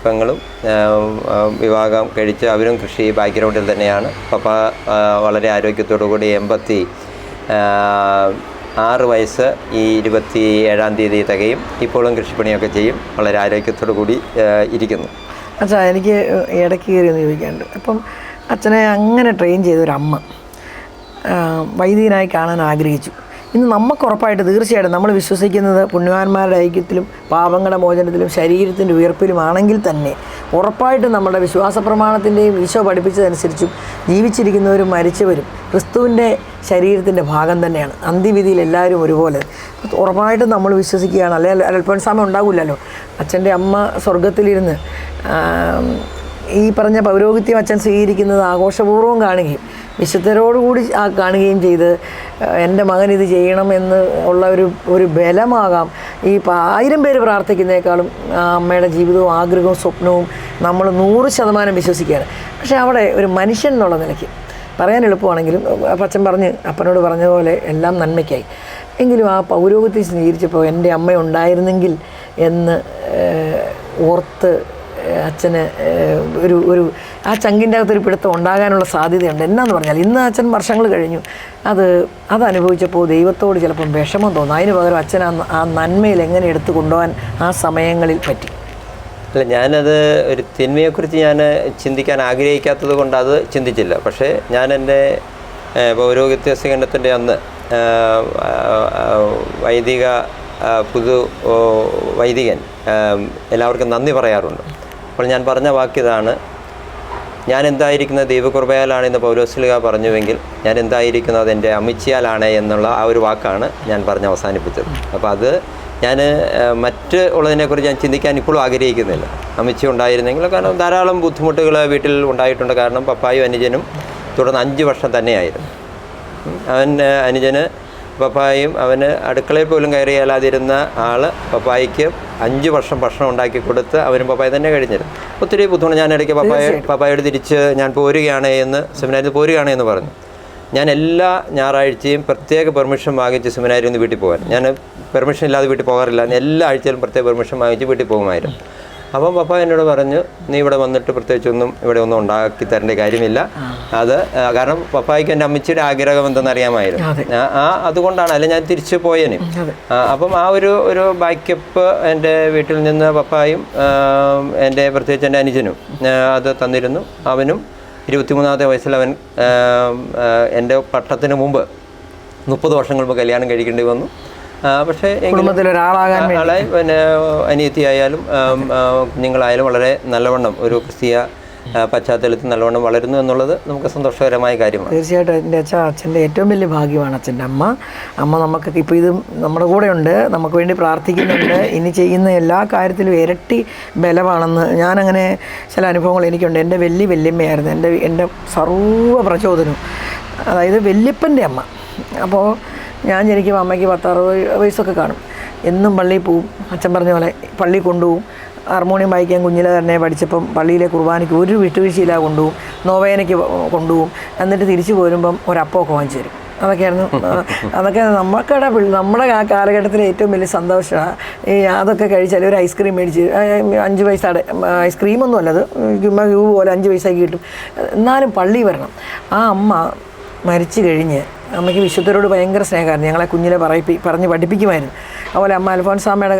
പെങ്ങളും വിവാഹം കഴിച്ച് അവരും കൃഷി ബാക്ക്ഗ്രൗണ്ടിൽ തന്നെയാണ്. പപ്പ വളരെ ആരോഗ്യത്തോടു കൂടി 86 വയസ്സ് ഈ 27-ാം തീയതി തികയും. ഇപ്പോഴും കൃഷിപ്പണിയൊക്കെ ചെയ്യും. വളരെ ആരോഗ്യത്തോടു കൂടി ഇരിക്കുന്നു. അച്ഛാ, എനിക്ക് ഇടയ്ക്ക് കയറി ഒന്ന് ചോദിക്കാനുണ്ട്. അപ്പം അച്ഛനെ അങ്ങനെ ട്രെയിൻ ചെയ്തൊരമ്മ വൈദികനായി കാണാൻ ആഗ്രഹിച്ചു. ഇന്ന് നമുക്ക് ഉറപ്പായിട്ട് തീർച്ചയായിട്ടും നമ്മൾ വിശ്വസിക്കുന്നത് പുണ്യവാന്മാരുടെ ഐക്യത്തിലും പാപങ്ങളുടെ മോചനത്തിലും ശരീരത്തിൻ്റെ ഉയർപ്പിലുമാണെങ്കിൽ തന്നെ ഉറപ്പായിട്ടും നമ്മുടെ വിശ്വാസ പ്രമാണത്തിൻ്റെയും ഈശോ പഠിപ്പിച്ചതനുസരിച്ചും ജീവിച്ചിരിക്കുന്നവരും മരിച്ചവരും ക്രിസ്തുവിൻ്റെ ശരീരത്തിൻ്റെ ഭാഗം തന്നെയാണ്. അന്ത്യവിധിയിൽ എല്ലാവരും ഒരുപോലെ ഉറപ്പായിട്ടും നമ്മൾ വിശ്വസിക്കുകയാണ്. അല്ലെങ്കിൽ അല്പസമയം ഉണ്ടാകില്ലല്ലോ. അച്ഛൻ്റെ അമ്മ സ്വർഗത്തിലിരുന്ന് ഈ പറഞ്ഞ പൗരോഹിത്യം അച്ഛൻ സ്വീകരിക്കുന്നത് ആഘോഷപൂർവ്വം കാണുകയും വിശുദ്ധരോടുകൂടി കാണുകയും ചെയ്ത് എൻ്റെ മകൻ ഇത് ചെയ്യണമെന്ന് ഉള്ള ഒരു ബലമാകാം ഈ 1000 പേര് പ്രാർത്ഥിക്കുന്നതിനേക്കാളും അമ്മയുടെ ജീവിതവും ആഗ്രഹവും സ്വപ്നവും നമ്മൾ 100% വിശ്വസിക്കുകയാണ്. പക്ഷേ അവിടെ ഒരു മനുഷ്യൻ എന്നുള്ള നിലയ്ക്ക് പറയാൻ എളുപ്പമാണെങ്കിലും അച്ഛൻ അപ്പനോട് പറഞ്ഞതുപോലെ എല്ലാം നന്മയ്ക്കായി. എങ്കിലും ആ പൗരോഹിത്യം സ്വീകരിച്ചപ്പോൾ എൻ്റെ അമ്മ ഉണ്ടായിരുന്നെങ്കിൽ എന്ന് ഓർത്ത് അച്ഛന് ഒരു ആ ചങ്കിൻ്റെ അകത്തൊരു പിടുത്തം ഉണ്ടാകാനുള്ള സാധ്യതയുണ്ട്. എന്നാന്ന് പറഞ്ഞാൽ ഇന്ന് അച്ഛൻ വർഷങ്ങൾ കഴിഞ്ഞു അത് അനുഭവിച്ചപ്പോൾ ദൈവത്തോട് ചിലപ്പം വിഷമം തോന്നും. അതിന് പകരം അച്ഛൻ ആ നന്മയിൽ എങ്ങനെ എടുത്തു കൊണ്ടുപോകാൻ ആ സമയങ്ങളിൽ പറ്റി. അല്ല, ഞാനത് ഒരു തിന്മയെക്കുറിച്ച് ഞാൻ ചിന്തിക്കാൻ ആഗ്രഹിക്കാത്തത് കൊണ്ട് അത് ചിന്തിച്ചില്ല. പക്ഷേ ഞാൻ എൻ്റെ പൗരോഹിത്യ സ്വീകരണത്തിൻ്റെ അന്ന് വൈദിക വൈദികൻ എല്ലാവർക്കും നന്ദി പറയാറുണ്ട്. അപ്പോൾ ഞാൻ പറഞ്ഞ വാക്കിതാണ്, ഞാൻ എന്തായിരിക്കുന്നത് ദൈവകൃപയാലാണ് എന്ന് പൗലോസ്ലീഹ പറഞ്ഞുവെങ്കിൽ ഞാൻ എന്തായിരിക്കുന്നത് എൻ്റെ അമ്മച്ചിയാലാണ് എന്നുള്ള ആ ഒരു വാക്കാണ് ഞാൻ പറഞ്ഞ് അവസാനിപ്പിച്ചത്. അപ്പോൾ അത് ഞാൻ മറ്റ് ഉള്ളതിനെക്കുറിച്ച് ഞാൻ ചിന്തിക്കാൻ ഇപ്പോഴും ആഗ്രഹിക്കുന്നില്ല. അമ്മച്ചി ഉണ്ടായിരുന്നെങ്കിൽ, കാരണം ധാരാളം ബുദ്ധിമുട്ടുകൾ വീട്ടിൽ ഉണ്ടായിട്ടുണ്ട്. കാരണം പപ്പായും അനുജനും തുടർന്ന് 5 വർഷം തന്നെയായിരുന്നു. അനുജന് പപ്പായും അവന് അടുക്കളയിൽ പോലും കയറിയാലാതിരുന്ന ആൾ പപ്പായിക്ക് 5 വർഷം ഭക്ഷണം ഉണ്ടാക്കി കൊടുത്ത് അവനും പപ്പായ തന്നെ കഴിഞ്ഞിരുന്നു. ഒത്തിരി ബുദ്ധിമുട്ട്. ഞാൻ ഇടയ്ക്ക് പപ്പായോട് തിരിച്ച് ഞാൻ സെമിനാരിൽ പോരുകയാണ് എന്ന് പറഞ്ഞു. ഞാൻ എല്ലാ ഞായറാഴ്ചയും പ്രത്യേക പെർമിഷൻ വാങ്ങിച്ച് സെമിനാരിൽ നിന്ന് വീട്ടിൽ പോകാൻ. ഞാൻ പെർമിഷൻ ഇല്ലാതെ വീട്ടിൽ പോകാറില്ല. എല്ലാ ആഴ്ചയിലും പ്രത്യേക പെർമിഷൻ വാങ്ങിച്ച് വീട്ടിൽ പോകുമായിരുന്നു. അപ്പം പപ്പ എന്നോട് പറഞ്ഞു, നീ ഇവിടെ വന്നിട്ട് പ്രത്യേകിച്ചൊന്നും ഇവിടെ ഒന്നും ഉണ്ടാക്കി തരേണ്ട കാര്യമില്ല. അത് കാരണം പപ്പായ്ക്ക് എൻ്റെ അമ്മച്ചിയുടെ ആഗ്രഹം എന്തെന്ന് അറിയാമായിരുന്നു. അതുകൊണ്ടാണ്, അല്ല ഞാൻ തിരിച്ചു പോയേനെ. അപ്പം ആ ഒരു ബാക്കപ്പ് എൻ്റെ വീട്ടിൽ നിന്ന് പപ്പായും പ്രത്യേകിച്ച് എൻ്റെ അനുജനും അത് തന്നിരുന്നു. അവനും 23-ാമത്തെ വയസ്സിൽ അവൻ എൻ്റെ പട്ടത്തിന് മുമ്പ് 30 വർഷങ്ങൾ മുമ്പ് കല്യാണം കഴിക്കേണ്ടി വന്നു. പക്ഷേ ആളെ പിന്നെ അനിയത്തിയായാലും കുഞ്ഞുങ്ങളായാലും വളരെ നല്ലവണ്ണം ഒരു ക്രിസ്തീയ പശ്ചാത്തലത്തിൽ നല്ലവണ്ണം വളരുന്നു എന്നുള്ളത് നമുക്ക് സന്തോഷകരമായ കാര്യമാണ്. തീർച്ചയായിട്ടും എൻ്റെ അച്ഛൻ്റെ ഏറ്റവും വലിയ ഭാഗ്യമാണ് അച്ഛൻ്റെ അമ്മ നമുക്കൊക്കെ ഇപ്പോൾ ഇത് നമ്മുടെ കൂടെ ഉണ്ട്, നമുക്ക് വേണ്ടി പ്രാർത്ഥിക്കുന്നുണ്ട്. ഇനി ചെയ്യുന്ന എല്ലാ കാര്യത്തിലും ഇരട്ടി ബലമാണെന്ന് ഞാനങ്ങനെ ചില അനുഭവങ്ങൾ എനിക്കുണ്ട്. എൻ്റെ വല്യമ്മയായിരുന്നു എൻ്റെ സർവ്വ പ്രചോദനവും. അതായത് വല്യപ്പൻ്റെ അമ്മ. അപ്പോൾ ഞാൻ ശരിക്കും അമ്മയ്ക്ക് 10-60 വയസ്സൊക്കെ കാണും. എന്നും പള്ളിയിൽ പോവും. അച്ഛൻ പറഞ്ഞ പോലെ പള്ളി കൊണ്ടുപോകും. ഹാർമോണിയം വായിക്കാൻ കുഞ്ഞിലെ തന്നെ പഠിച്ചപ്പം പള്ളിയിലെ കുർബാനയ്ക്ക് ഒരു വിട്ടുവീഴ്ചയില്ലാതെ കൊണ്ടുപോകും. നോവേനയ്ക്ക് കൊണ്ടുപോകും. എന്നിട്ട് തിരിച്ചു പോരുമ്പം ഒരപ്പമൊക്കെ വാങ്ങിച്ചു തരും. അതൊക്കെ നമ്മുടെ ആ കാലഘട്ടത്തിലെ ഏറ്റവും വലിയ സന്തോഷമാണ്. അതൊക്കെ കഴിച്ചാൽ ഒരു ഐസ്ക്രീം മേടിച്ച് 5 പൈസയുടെ ഐസ്ക്രീമൊന്നും അല്ലത്, ക്യൂ പോലെ 5 പൈസയ്ക്ക് കിട്ടും. എന്നാലും പള്ളി വരണം. ആ അമ്മ മരിച്ചു കഴിഞ്ഞ് അമ്മയ്ക്ക് വിശുദ്ധരോട് ഭയങ്കര സ്നേഹമായിരുന്നു. ഞങ്ങളെ കുഞ്ഞിലെ പറഞ്ഞ് പഠിപ്പിക്കുമായിരുന്നു. അതുപോലെ അമ്മ അൽഫോൻസാമ്മയുടെ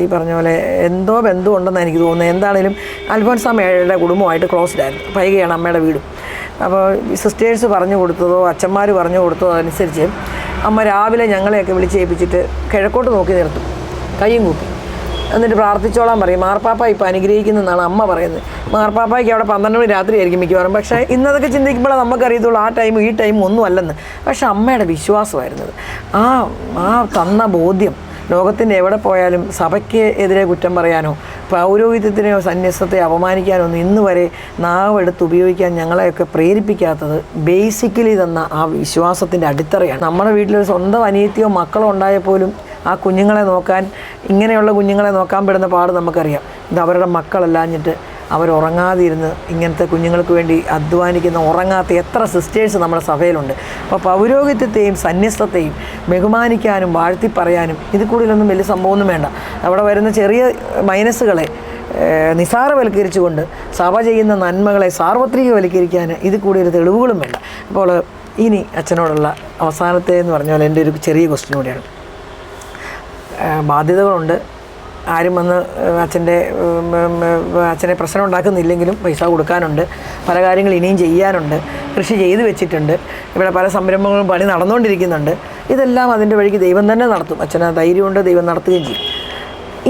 ഈ പറഞ്ഞ പോലെ എന്തോ ബന്ധമുണ്ടെന്ന് എനിക്ക് തോന്നുന്നത്. എന്താണേലും അൽഫോൻസാമ്മയുടെ കുടുംബമായിട്ട് ക്ലോസ്ഡായിരുന്നു. പൈകയാണ് അമ്മയുടെ വീടും. അപ്പോൾ സിസ്റ്റേഴ്സ് പറഞ്ഞു കൊടുത്തതോ അച്ഛന്മാർ പറഞ്ഞു കൊടുത്തതോ അനുസരിച്ച് അമ്മ രാവിലെ ഞങ്ങളെയൊക്കെ വിളിച്ചേൽപ്പിച്ചിട്ട് കിഴക്കോട്ട് നോക്കി നിർത്തും, കയ്യും കൂപ്പി. എന്നിട്ട് പ്രാർത്ഥിച്ചോളാൻ പറയും. മാർപ്പാപ്പ ഇപ്പോൾ അനുഗ്രഹിക്കുന്നതെന്നാണ് അമ്മ പറയുന്നത്. മാർപ്പാപ്പയ്ക്ക് അവിടെ 12 മണി രാത്രിയായിരിക്കും മിക്കവാറും. പക്ഷേ ഇന്നതൊക്കെ ചിന്തിക്കുമ്പോഴേ നമുക്കറിയത്തുള്ളൂ ആ ടൈമും ഈ ടൈമും ഒന്നും അല്ലെന്ന്. പക്ഷേ അമ്മയുടെ വിശ്വാസമായിരുന്നത്. ആ തന്ന ബോധ്യം ലോകത്തിൻ്റെ എവിടെ പോയാലും സഭയ്ക്ക് എതിരെ കുറ്റം പറയാനോ പൗരോഹിത്യത്തിനെയോ സന്യസ്തത്തെ അപമാനിക്കാനോ ഒന്നും ഇന്ന് വരെ നാവെടുത്ത് ഉപയോഗിക്കാൻ ഞങ്ങളെയൊക്കെ പ്രേരിപ്പിക്കാത്തത് ബേസിക്കലി തന്ന ആ വിശ്വാസത്തിൻ്റെ അടിത്തറയാണ്. നമ്മുടെ വീട്ടിലൊരു സ്വന്തം അനിയത്തിയോ മക്കളോ ഉണ്ടായാൽ പോലും ആ കുഞ്ഞുങ്ങളെ നോക്കാൻ, ഇങ്ങനെയുള്ള കുഞ്ഞുങ്ങളെ നോക്കാൻ പെടുന്ന പാട് നമുക്കറിയാം. ഇത് അവരുടെ മക്കളല്ലാഞ്ഞിട്ട് അവരുറങ്ങാതിരുന്ന് ഇങ്ങനത്തെ കുഞ്ഞുങ്ങൾക്ക് വേണ്ടി അധ്വാനിക്കുന്ന ഉറങ്ങാത്ത എത്ര സിസ്റ്റേഴ്സ് നമ്മുടെ സഭയിലുണ്ട്. അപ്പോൾ പൗരോഹിത്യത്തെയും സന്യസ്തത്തെയും ബഹുമാനിക്കാനും വാഴ്ത്തി പറയാനും ഇത് കൂടുതലൊന്നും വലിയ സംഭവമൊന്നും വേണ്ട. അവിടെ വരുന്ന ചെറിയ മൈനസുകളെ നിസാരവൽക്കരിച്ചുകൊണ്ട് സഭ ചെയ്യുന്ന നന്മകളെ സാർവത്രികവൽക്കരിക്കാൻ ഇത് കൂടുതൽ തെളിവുകളും വേണ്ട. അപ്പോൾ ഇനി അച്ഛനോടുള്ള അവസാനത്തെ എന്ന് പറഞ്ഞാൽ എൻ്റെ ഒരു ചെറിയ ക്വസ്റ്റ്യൻ കൂടിയാണ്. ബാധ്യതകളുണ്ട്. ആരും വന്ന് അച്ഛനെ പ്രശ്നം ഉണ്ടാക്കുന്നില്ലെങ്കിലും പൈസ കൊടുക്കാനുണ്ട്. പല കാര്യങ്ങൾ ഇനിയും ചെയ്യാനുണ്ട്. കൃഷി ചെയ്ത് വെച്ചിട്ടുണ്ട്. ഇവിടെ പല സംരംഭങ്ങളും പണി നടന്നുകൊണ്ടിരിക്കുന്നുണ്ട്. ഇതെല്ലാം അതിൻ്റെ വഴിക്ക് ദൈവം തന്നെ നടത്തും. അച്ഛന് ധൈര്യമുണ്ട്, ദൈവം നടത്തുകയും ചെയ്യും.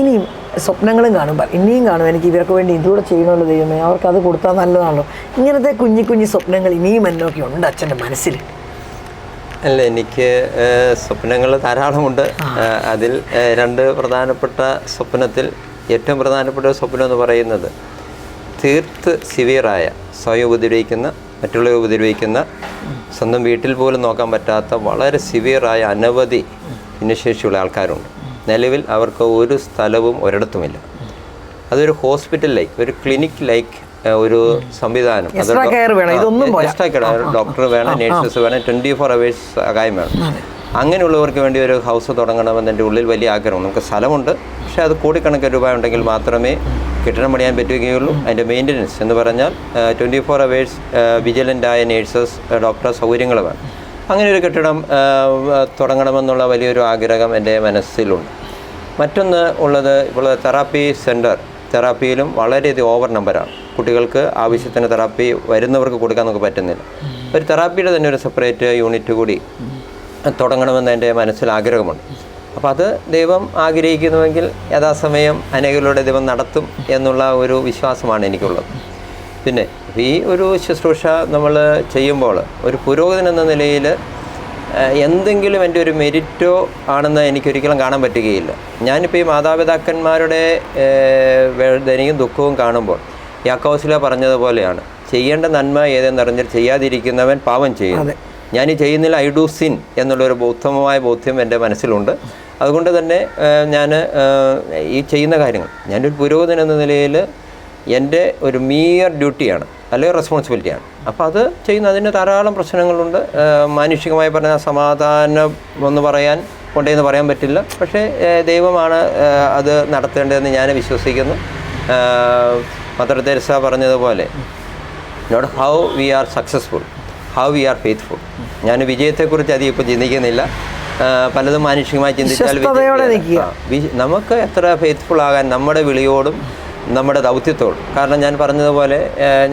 ഇനിയും സ്വപ്നങ്ങളും കാണും. ഇനിയും കാണും, എനിക്ക് ഇവർക്ക് വേണ്ടി ഇതുകൂടെ ചെയ്യണമല്ലോ ദൈവമേ, അവർക്കത് കൊടുത്താൽ നല്ലതാണല്ലോ. ഇങ്ങനത്തെ കുഞ്ഞു സ്വപ്നങ്ങൾ ഇനിയും എന്നൊക്കെ ഉണ്ട് അച്ഛൻ്റെ മനസ്സിൽ. അല്ല, എനിക്ക് സ്വപ്നങ്ങൾ ധാരാളമുണ്ട്. അതിൽ 2 പ്രധാനപ്പെട്ട സ്വപ്നത്തിൽ ഏറ്റവും പ്രധാനപ്പെട്ട സ്വപ്നം എന്ന് പറയുന്നത് തീർത്ത് സിവിയറായ, സ്വയം ഉപദ്രവിക്കുന്ന, മറ്റുള്ളവരെ ഉപദ്രവിക്കുന്ന, സ്വന്തം വീട്ടിൽ പോലും നോക്കാൻ പറ്റാത്ത വളരെ സിവിയറായ അനവധി ഭിന്നശേഷിയുള്ള ആൾക്കാരുണ്ട്. നിലവിൽ അവർക്ക് ഒരു സ്ഥലവും ഒരിടത്തുമില്ല. അതൊരു ഹോസ്പിറ്റൽ ലൈക്ക്, ഒരു ക്ലിനിക് ലൈക്ക് ഒരു സംവിധാനം. എക്സ്ട്രാ കെയർ, ഡോക്ടർ വേണം, നേഴ്സസ് വേണം, 24 hours സഹായം വേണം. അങ്ങനെയുള്ളവർക്ക് വേണ്ടി ഒരു ഹൗസ് തുടങ്ങണമെന്ന് എൻ്റെ ഉള്ളിൽ വലിയ ആഗ്രഹം. നമുക്ക് സ്ഥലമുണ്ട്, പക്ഷേ അത് കോടിക്കണക്കിന് രൂപ ഉണ്ടെങ്കിൽ മാത്രമേ കെട്ടിടം പണിയാൻ പറ്റുകയുള്ളൂ. അതിൻ്റെ മെയിൻ്റനൻസ് എന്ന് പറഞ്ഞാൽ 24 hours വിജിലൻ്റായ നേഴ്സസ്, ഡോക്ടർ സൗകര്യങ്ങൾ വേണം. അങ്ങനെ ഒരു കെട്ടിടം തുടങ്ങണമെന്നുള്ള വലിയൊരു ആഗ്രഹം എൻ്റെ മനസ്സിലുണ്ട്. മറ്റൊന്ന് ഉള്ളത്, ഇപ്പോൾ തെറാപ്പി സെൻറ്റർ, തെറാപ്പിയിലും വളരെയധികം ഓവർ നമ്പറാണ്. കുട്ടികൾക്ക് ആവശ്യത്തിന് തെറാപ്പി വരുന്നവർക്ക് കൊടുക്കാൻ നമുക്ക് പറ്റുന്നില്ല. ഒരു തെറാപ്പിയുടെ തന്നെ ഒരു സെപ്പറേറ്റ് യൂണിറ്റ് കൂടി തുടങ്ങണമെന്ന് എൻ്റെ മനസ്സിൽ ആഗ്രഹമുണ്ട്. അപ്പോൾ അത് ദൈവം ആഗ്രഹിക്കുന്നുവെങ്കിൽ യഥാസമയം അനേകരുടെ ദൈവം നടത്തും എന്നുള്ള ഒരു വിശ്വാസമാണ് എനിക്കുള്ളത്. പിന്നെ ഈ ഒരു ശുശ്രൂഷ നമ്മൾ ചെയ്യുമ്പോൾ ഒരു പുരോഹിതൻ എന്ന നിലയിൽ എന്തെങ്കിലും എൻ്റെ ഒരു മെരിറ്റോ ആണെന്ന് എനിക്കൊരിക്കലും കാണാൻ പറ്റുകയില്ല. ഞാനിപ്പോൾ ഈ മാതാപിതാക്കന്മാരുടെ വേദനയും ദുഃഖവും കാണുമ്പോൾ യാക്കോബിലെ പറഞ്ഞതുപോലെയാണ്, ചെയ്യേണ്ട നന്മ ഏതെന്ന് അറിഞ്ഞിട്ട് ചെയ്യാതിരിക്കുന്നവൻ പാപം ചെയ്യുന്നു. ഞാനീ ചെയ്യുന്നില്ല, ഐ ഡു സിൻ എന്നുള്ളൊരു ഉത്തമമായ ബോധ്യം എൻ്റെ മനസ്സിലുണ്ട്. അതുകൊണ്ട് തന്നെ ഞാൻ ഈ ചെയ്യുന്ന കാര്യങ്ങൾ, ഞാനൊരു പുരോഹിതൻ എന്ന നിലയിൽ എൻ്റെ ഒരു മിയർ ഡ്യൂട്ടിയാണ്, അല്ലെങ്കിൽ റെസ്പോൺസിബിലിറ്റിയാണ്. അപ്പോൾ അത് ചെയ്യുന്നതിന് ധാരാളം പ്രശ്നങ്ങളുണ്ട്. മാനുഷികമായി പറഞ്ഞാൽ സമാധാനം എന്ന് കൊണ്ടേന്ന് പറയാൻ പറ്റില്ല. പക്ഷേ ദൈവമാണ് അത് നടത്തേണ്ടതെന്ന് ഞാൻ വിശ്വസിക്കുന്നു. മദർ തെരേസ പറഞ്ഞതുപോലെ, not how we are successful, how we are faithful. ഞാൻ വിജയത്തെക്കുറിച്ച് അധികം ഇപ്പോൾ ചിന്തിക്കുന്നില്ല. പലതും മാനുഷികമായി ചിന്തിച്ചാൽ നമുക്ക് എത്ര ഫെയ്ത്ത്ഫുൾ ആകാൻ നമ്മുടെ വിളിയോടും നമ്മുടെ ദൗത്യത്തോടും. കാരണം ഞാൻ പറഞ്ഞതുപോലെ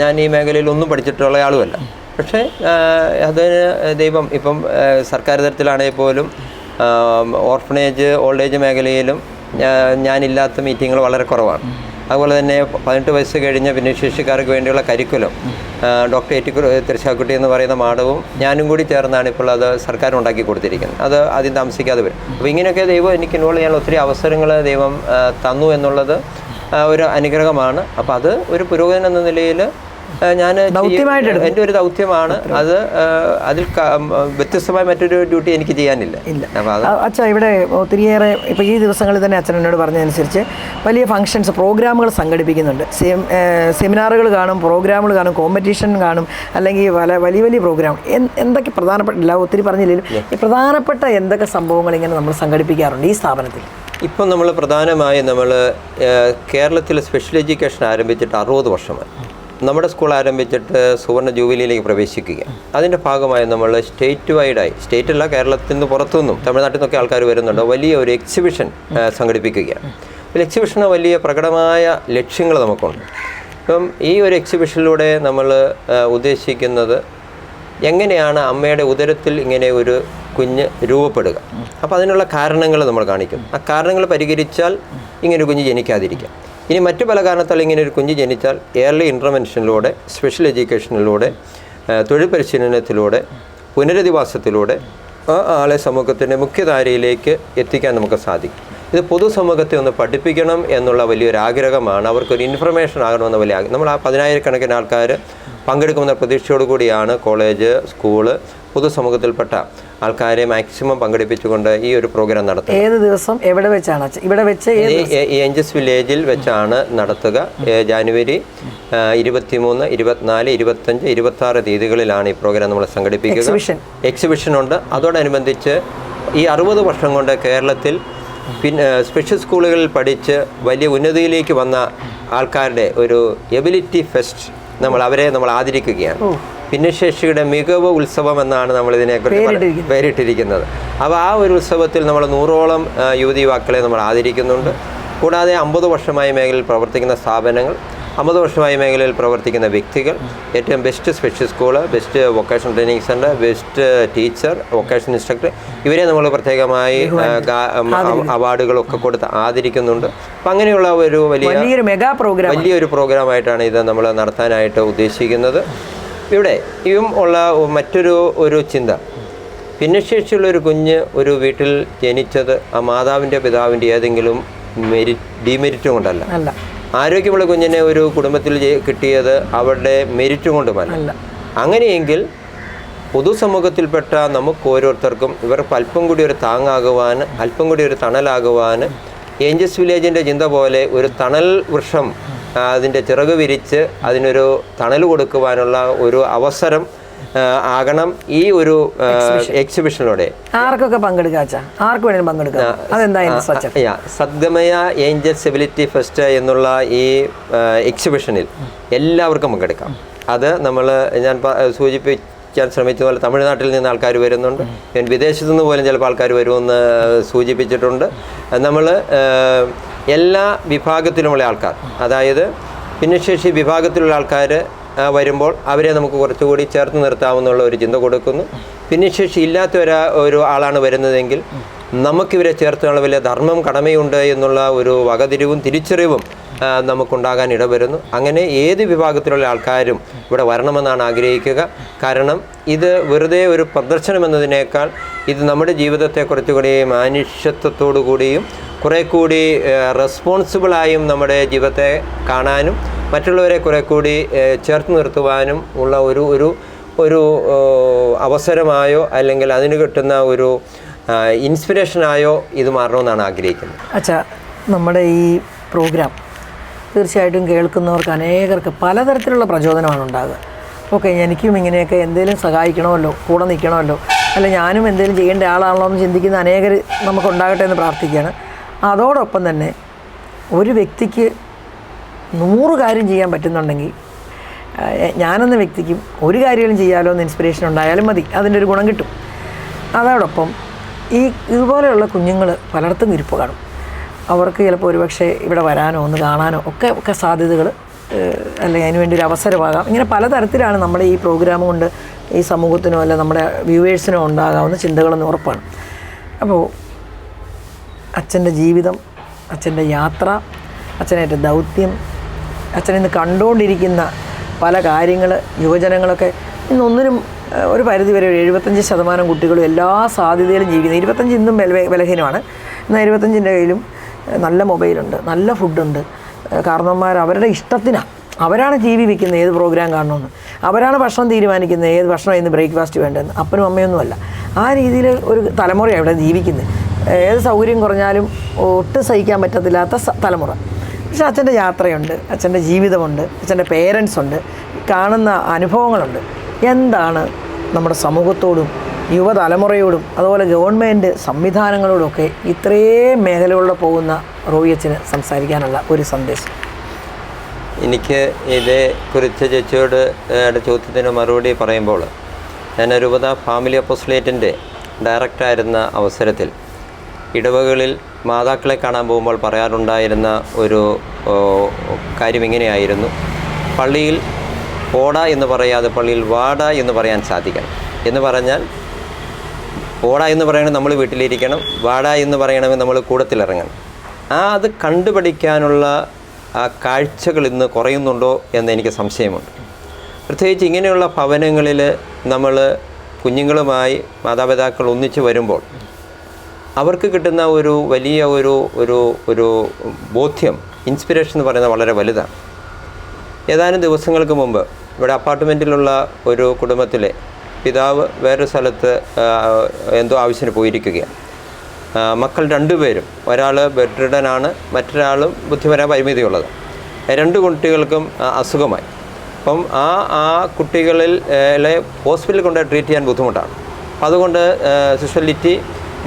ഞാൻ ഈ മേഖലയിൽ ഒന്നും പഠിച്ചിട്ടുള്ള ആളുമല്ല. പക്ഷേ അതിന് ദൈവം ഇപ്പം സർക്കാർ തലത്തിലാണെങ്കിൽ പോലും ഓർഫനേജ്, ഓൾഡ് ഏജ് മേഖലയിലും ഞാനില്ലാത്ത മീറ്റിങ്ങുകൾ വളരെ കുറവാണ്. അതുപോലെ തന്നെ 18 വയസ്സ് കഴിഞ്ഞ ഭിന്നശേഷിക്കാർക്ക് വേണ്ടിയുള്ള കരിക്കുലം ഡോക്ടർ തിരുശാക്കുട്ടി എന്ന് പറയുന്ന മാഡവും ഞാനും കൂടി ചേർന്നാണ് ഇപ്പോൾ അത് സർക്കാർ ഉണ്ടാക്കി കൊടുത്തിരിക്കുന്നത്. അത് ആദ്യം താമസിക്കാതെ വരും. അപ്പോൾ ഇങ്ങനെയൊക്കെ ദൈവം എനിക്ക് ഇൻവോൾവ് ചെയ്യാൻ ഒത്തിരി അവസരങ്ങൾ ദൈവം തന്നു എന്നുള്ളത് ഒരു അനുഗ്രഹമാണ്. അപ്പോൾ അത് ഒരു പുരോഹിതൻ എന്ന നിലയിൽ ഞാൻ എൻ്റെ ഒരു ദൗത്യമാണ്. അത് അതിൽ വ്യത്യസ്തമായ മറ്റൊരു ഡ്യൂട്ടി എനിക്ക് ചെയ്യാനില്ല. അച്ഛാ, ഇവിടെ ഒത്തിരിയേറെ ഇപ്പോൾ ഈ ദിവസങ്ങളിൽ തന്നെ അച്ഛൻ എന്നോട് പറഞ്ഞതനുസരിച്ച് വലിയ ഫങ്ഷൻസ്, പ്രോഗ്രാമുകൾ സംഘടിപ്പിക്കുന്നുണ്ട്. സെമിനാറുകൾ കാണും, പ്രോഗ്രാമുകൾ കാണും, കോമ്പറ്റീഷൻ കാണും, അല്ലെങ്കിൽ വലിയ പ്രോഗ്രാം. എന്തൊക്കെ പ്രധാനപ്പെട്ട, ഒത്തിരി പറഞ്ഞില്ലെങ്കിലും ഈ പ്രധാനപ്പെട്ട എന്തൊക്കെ സംഭവങ്ങൾ ഇങ്ങനെ നമ്മൾ സംഘടിപ്പിക്കാറുണ്ട് ഈ സ്ഥാപനത്തിൽ? ഇപ്പം നമ്മൾ പ്രധാനമായും കേരളത്തിൽ സ്പെഷ്യൽ എഡ്യൂക്കേഷൻ ആരംഭിച്ചിട്ട് 60 വർഷമായി. നമ്മുടെ സ്കൂൾ ആരംഭിച്ചിട്ട് സുവർണ്ണ ജൂബിലിയിലേക്ക് പ്രവേശിക്കുക. അതിൻ്റെ ഭാഗമായി നമ്മൾ സ്റ്റേറ്റ് വൈഡായി, സ്റ്റേറ്റല്ല കേരളത്തിൽ നിന്ന് പുറത്തുനിന്നും തമിഴ്നാട്ടിൽ നിന്നൊക്കെ ആൾക്കാർ വരുന്നുണ്ട്, വലിയ ഒരു എക്സിബിഷൻ സംഘടിപ്പിക്കുകയാണ്. ഒരു എക്സിബിഷന് വലിയ പ്രകടമായ ലക്ഷ്യങ്ങൾ നമുക്കുണ്ട്. ഇപ്പം ഈ ഒരു എക്സിബിഷനിലൂടെ നമ്മൾ ഉദ്ദേശിക്കുന്നത് എങ്ങനെയാണ് അമ്മയുടെ ഉദരത്തിൽ ഇങ്ങനെ ഒരു കുഞ്ഞ് രൂപപ്പെടുക. അപ്പോൾ അതിനുള്ള കാരണങ്ങൾ നമ്മൾ കാണിക്കും. ആ കാരണങ്ങൾ പരിഹരിച്ചാൽ ഇങ്ങനൊരു കുഞ്ഞ് ജനിക്കാതിരിക്കാം. ഇനി മറ്റു പല കാരണത്താൽ ഇങ്ങനെ ഒരു കുഞ്ഞ് ജനിച്ചാൽ ഏർലി ഇൻ്റർവെൻഷനിലൂടെ, സ്പെഷ്യൽ എഡ്യൂക്കേഷനിലൂടെ, തൊഴിൽ പരിശീലനത്തിലൂടെ, പുനരധിവാസത്തിലൂടെ ആ ആളെ സമൂഹത്തിൻ്റെ മുഖ്യധാരയിലേക്ക് എത്തിക്കാൻ നമുക്ക് സാധിക്കും. ഇത് പൊതുസമൂഹത്തെ ഒന്ന് പഠിപ്പിക്കണം എന്നുള്ള വലിയൊരു ആഗ്രഹമാണ്. അവർക്കൊരു ഇൻഫർമേഷൻ ആകണമെന്ന വലിയ ആഗ്രഹം. നമ്മൾ ആ 10,000-കണക്കിന് ആൾക്കാർ പങ്കെടുക്കുമെന്ന പ്രതീക്ഷയോടു കൂടിയാണ് കോളേജ്, സ്കൂള്, പൊതുസമൂഹത്തിൽപ്പെട്ട ആൾക്കാരെ മാക്സിമം പങ്കെടുപ്പിച്ചുകൊണ്ട് ഈ ഒരു പ്രോഗ്രാം നടത്തുക. ഏത് ദിവസം എവിടെ വെച്ചാണ്? ഇവിടെ വെച്ച് ഈ ഏഞ്ചൽസ് വില്ലേജിൽ വെച്ചാണ് നടത്തുക. ജനുവരി 23, 24, 25, 26 തീയതികളിലാണ് ഈ പ്രോഗ്രാം നമ്മൾ സംഘടിപ്പിക്കുക. എക്സിബിഷനുണ്ട്. അതോടനുബന്ധിച്ച് ഈ 60 വർഷം കൊണ്ട് കേരളത്തിൽ പിന്നെ സ്പെഷ്യൽ സ്കൂളുകളിൽ പഠിച്ച് വലിയ ഉന്നതിയിലേക്ക് വന്ന ആൾക്കാരുടെ ഒരു എബിലിറ്റി ഫെസ്റ്റ് അവരെ നമ്മൾ ആദരിക്കുകയാണ്. ഭിന്നശേഷിയുടെ മികവ് ഉത്സവം എന്നാണ് നമ്മളിതിനെക്കുറിച്ച് പേരിട്ടിരിക്കുന്നത്. അപ്പോൾ ആ ഒരു ഉത്സവത്തിൽ നമ്മൾ 100ഓളം യുവതി യുവാക്കളെ നമ്മൾ ആദരിക്കുന്നുണ്ട്. കൂടാതെ 50 വർഷമായി മേഖലയിൽ പ്രവർത്തിക്കുന്ന സ്ഥാപനങ്ങൾ, 50 വർഷമായി മേഖലയിൽ പ്രവർത്തിക്കുന്ന വ്യക്തികൾ, ഏറ്റവും best special school, best vocational training centre, best teacher, vocational instructor, ഇവരെ നമ്മൾ പ്രത്യേകമായി അവാർഡുകളൊക്കെ കൊടുത്ത് ആദരിക്കുന്നുണ്ട്. അപ്പം അങ്ങനെയുള്ള ഒരു വലിയൊരു പ്രോഗ്രാമായിട്ടാണ് ഇത് നമ്മൾ നടത്താനായിട്ട് ഉദ്ദേശിക്കുന്നത്. ഇവിടെ ഉള്ള മറ്റൊരു ചിന്ത, ഭിന്നശേഷിയുള്ളൊരു കുഞ്ഞ് ഒരു വീട്ടിൽ ജനിച്ചത് ആ മാതാവിൻ്റെ പിതാവിൻ്റെ ഏതെങ്കിലും ഡിമെരിറ്റും കൊണ്ടല്ല. ആരോഗ്യമുള്ള കുഞ്ഞിനെ ഒരു കുടുംബത്തിൽ കിട്ടിയത് അവരുടെ മെരിറ്റ് കൊണ്ടുമല്ല. അങ്ങനെയെങ്കിൽ പൊതുസമൂഹത്തിൽപ്പെട്ട നമുക്ക് ഓരോരുത്തർക്കും ഇവർക്ക് അല്പം കൂടി ഒരു താങ്ങാകുവാൻ, അല്പം കൂടി ഒരു തണലാകുവാൻ ഏഞ്ചൽസ് വില്ലേജിൻ്റെ ചിന്ത പോലെ ഒരു തണൽ വൃക്ഷം അതിൻ്റെ ചിറക് വിരിച്ച് അതിനൊരു തണൽ കൊടുക്കുവാനുള്ള ഒരു അവസരം ആകണം ഈ ഒരു എക്സിബിഷനിലൂടെ. ആർക്കൊക്കെ പങ്കെടുക്കാം? സദ്ഗമയ ഏഞ്ചൽസ് എബിലിറ്റി ഫെസ്റ്റ് എന്നുള്ള ഈ എക്സിബിഷനിൽ എല്ലാവർക്കും പങ്കെടുക്കാം. അത് ഞാൻ സൂചിപ്പിക്കാൻ ശ്രമിച്ചതുപോലെ തമിഴ്നാട്ടിൽ നിന്ന് ആൾക്കാർ വരുന്നുണ്ട്, വിദേശത്തു നിന്ന് പോലും ചിലപ്പോൾ ആൾക്കാർ വരുമെന്ന് സൂചിപ്പിച്ചിട്ടുണ്ട്. നമ്മൾ എല്ലാ വിഭാഗത്തിലുമുള്ള ആൾക്കാർ, അതായത് ഭിന്നശേഷി വിഭാഗത്തിലുള്ള ആൾക്കാർ വരുമ്പോൾ അവരെ നമുക്ക് കുറച്ചുകൂടി ചേർത്ത് നിർത്താമെന്നുള്ള ഒരു ചിന്ത കൊടുക്കുന്നു. ഭിന്നശേഷി ഇല്ലാത്ത ഒരു ആളാണ് വരുന്നതെങ്കിൽ നമുക്കിവരെ ചേർത്തുള്ള വലിയ ധർമ്മം, കടമയുണ്ട് എന്നുള്ള ഒരു വകതിരിവും തിരിച്ചറിവും നമുക്കുണ്ടാകാൻ ഇടവരുന്നു. അങ്ങനെ ഏത് വിഭാഗത്തിലുള്ള ആൾക്കാരും ഇവിടെ വരണമെന്നാണ് ആഗ്രഹിക്കുക. കാരണം ഇത് വെറുതെ ഒരു പ്രദർശനം എന്നതിനേക്കാൾ ഇത് നമ്മുടെ ജീവിതത്തെ കുറച്ചുകൂടി മാനുഷ്യത്വത്തോടു കൂടിയും കുറേ കൂടി റെസ്പോൺസിബിളായും നമ്മുടെ ജീവിതത്തെ കാണാനും മറ്റുള്ളവരെ കുറെ കൂടി ചേർത്ത് നിർത്തുവാനും ഉള്ള ഒരു അവസരമായോ അല്ലെങ്കിൽ അതിന് കിട്ടുന്ന ഒരു ഇൻസ്പിറേഷനായോ ഇത് മാറണമെന്നാണ് ആഗ്രഹിക്കുന്നത്. അച്ഛാ, നമ്മുടെ ഈ പ്രോഗ്രാം തീർച്ചയായിട്ടും കേൾക്കുന്നവർക്ക് അനേകർക്ക് പലതരത്തിലുള്ള പ്രചോദനമാണ് ഉണ്ടാകുക. ഓക്കെ, എനിക്കും ഇങ്ങനെയൊക്കെ എന്തെങ്കിലും സഹായിക്കണമല്ലോ, കൂടെ നിൽക്കണമല്ലോ, അല്ല ഞാനും എന്തെങ്കിലും ചെയ്യേണ്ട ആളാണല്ലോ എന്ന് ചിന്തിക്കുന്ന അനേകർ നമുക്കുണ്ടാകട്ടെ എന്ന് പ്രാർത്ഥിക്കുകയാണ്. അതോടൊപ്പം തന്നെ ഒരു വ്യക്തിക്ക് 100 കാര്യം ചെയ്യാൻ പറ്റുന്നുണ്ടെങ്കിൽ ഞാനെന്ന വ്യക്തിക്കും ഒരു കാര്യങ്ങളും ചെയ്യാമല്ലോ എന്ന് ഇൻസ്പിറേഷൻ ഉണ്ടായാലും മതി, അതിൻ്റെ ഒരു ഗുണം കിട്ടും. അതോടൊപ്പം ഇതുപോലെയുള്ള കുഞ്ഞുങ്ങൾ പലയിടത്തും ഇരിപ്പ് കാണും. അവർക്ക് ചിലപ്പോൾ ഒരുപക്ഷെ ഇവിടെ വരാനോ ഒന്ന് കാണാനോ ഒക്കെ സാധ്യതകൾ അല്ലെങ്കിൽ അതിനുവേണ്ടി ഒരു അവസരമാകാം. ഇങ്ങനെ പലതരത്തിലാണ് നമ്മുടെ ഈ പ്രോഗ്രാം കൊണ്ട് ഈ സമൂഹത്തിനോ അല്ല നമ്മുടെ വ്യൂവേഴ്സിനോ ഉണ്ടാകാവുന്ന ചിന്തകളെന്ന് ഉറപ്പാണ്. അപ്പോൾ അച്ഛൻ്റെ ജീവിതം, അച്ഛൻ്റെ യാത്ര, അച്ഛനേറ്റ ദൗത്യം, അച്ഛനിന്ന് കണ്ടുകൊണ്ടിരിക്കുന്ന പല കാര്യങ്ങൾ, യുവജനങ്ങളൊക്കെ ഇന്നൊന്നിനും ഒരു പരിധിവരെ 75% കുട്ടികളും എല്ലാ സാധ്യതയിലും ജീവിക്കുന്നത്. 25 ഇന്നും ബലഹീനമാണ്. എന്നാൽ 25-ൻ്റെ കയ്യിലും നല്ല മൊബൈലുണ്ട്, നല്ല ഫുഡുണ്ട്. കാരണവന്മാർ അവരുടെ ഇഷ്ടത്തിനാണ്, അവരാണ് ടി വി വയ്ക്കുന്നത് ഏത് പ്രോഗ്രാം കാണണമെന്ന്, അവരാണ് ഭക്ഷണം തീരുമാനിക്കുന്നത് ഏത് ഭക്ഷണം ഇന്ന് ബ്രേക്ക്ഫാസ്റ്റ് വേണ്ടതെന്ന്. അപ്പനും അമ്മയൊന്നുമല്ല. ആ രീതിയിൽ ഒരു തലമുറയാണ് ഇവിടെ ജീവിക്കുന്നത്. ഏത് സൗകര്യം കുറഞ്ഞാലും ഒട്ടും സഹിക്കാൻ പറ്റത്തില്ലാത്ത തലമുറ. പക്ഷെ അച്ഛൻ്റെ യാത്രയുണ്ട്, അച്ഛൻ്റെ ജീവിതമുണ്ട്, അച്ഛൻ്റെ പേരൻസ് ഉണ്ട്, കാണുന്ന അനുഭവങ്ങളുണ്ട്. എന്താണ് നമ്മുടെ സമൂഹത്തോടും യുവതലമുറയോടും അതുപോലെ ഗവൺമെൻറ് സംവിധാനങ്ങളോടൊക്കെ ഇത്രയും മേഖലകളിലൂടെ പോകുന്ന റോയി അച്ഛന് സംസാരിക്കാനുള്ള ഒരു സന്ദേശം? എനിക്ക് ഇതേക്കുറിച്ച് ചേച്ചിയോട് ചോദ്യത്തിന് മറുപടി പറയുമ്പോൾ, ഞാൻ രൂപത ഫാമിലി അപ്പോസ്ലേറ്റിൻ്റെ ഡയറക്ടറായിരുന്ന അവസരത്തിൽ ഇടവകളിൽ മാതാക്കളെ കാണാൻ പോകുമ്പോൾ പറയാറുണ്ടായിരുന്ന ഒരു കാര്യം ഇങ്ങനെയായിരുന്നു: പള്ളിയിൽ പോട എന്ന് പറയാതെ പള്ളിയിൽ വാട എന്ന് പറയാൻ സാധിക്കണം. എന്ന് പറഞ്ഞാൽ ഓടാ എന്ന് പറയണമെങ്കിൽ നമ്മൾ വീട്ടിലിരിക്കണം, വാടാ എന്ന് പറയണമെങ്കിൽ നമ്മൾ കൂടത്തിലിറങ്ങണം. അത് കണ്ടുപഠിക്കാനുള്ള ആ കാഴ്ചകൾ ഇന്ന് കുറയുന്നുണ്ടോ എന്ന് എനിക്ക് സംശയമുണ്ട്. പ്രത്യേകിച്ച് ഇങ്ങനെയുള്ള ഭവനങ്ങളിൽ നമ്മൾ കുഞ്ഞുങ്ങളുമായി മാതാപിതാക്കൾ ഒന്നിച്ച് വരുമ്പോൾ അവർക്ക് കിട്ടുന്ന ഒരു വലിയ ഒരു ബോധ്യം, ഇൻസ്പിറേഷൻ എന്ന് പറയുന്നത് വളരെ വലുതാണ്. ഏതാനും ദിവസങ്ങൾക്ക് മുമ്പ് ഇവിടെ അപ്പാർട്ട്മെൻറ്റിലുള്ള ഒരു കുടുംബത്തിലെ പിതാവ് വേറൊരു സ്ഥലത്ത് എന്തോ ആവശ്യത്തിന് പോയിരിക്കുകയാണ്. മക്കൾ 2 പേരും, ഒരാൾ ബെഡ് റിഡനാണ്, മറ്റൊരാളും ബുദ്ധിപരമായ പരിമിതിയുള്ളത്. 2 കുട്ടികൾക്കും അസുഖമായി. അപ്പം ആ കുട്ടികളിൽ ഹോസ്പിറ്റലിൽ കൊണ്ട് ട്രീറ്റ് ചെയ്യാൻ ബുദ്ധിമുട്ടാണ്. അതുകൊണ്ട് സിസ്റ്റർ ലിറ്റി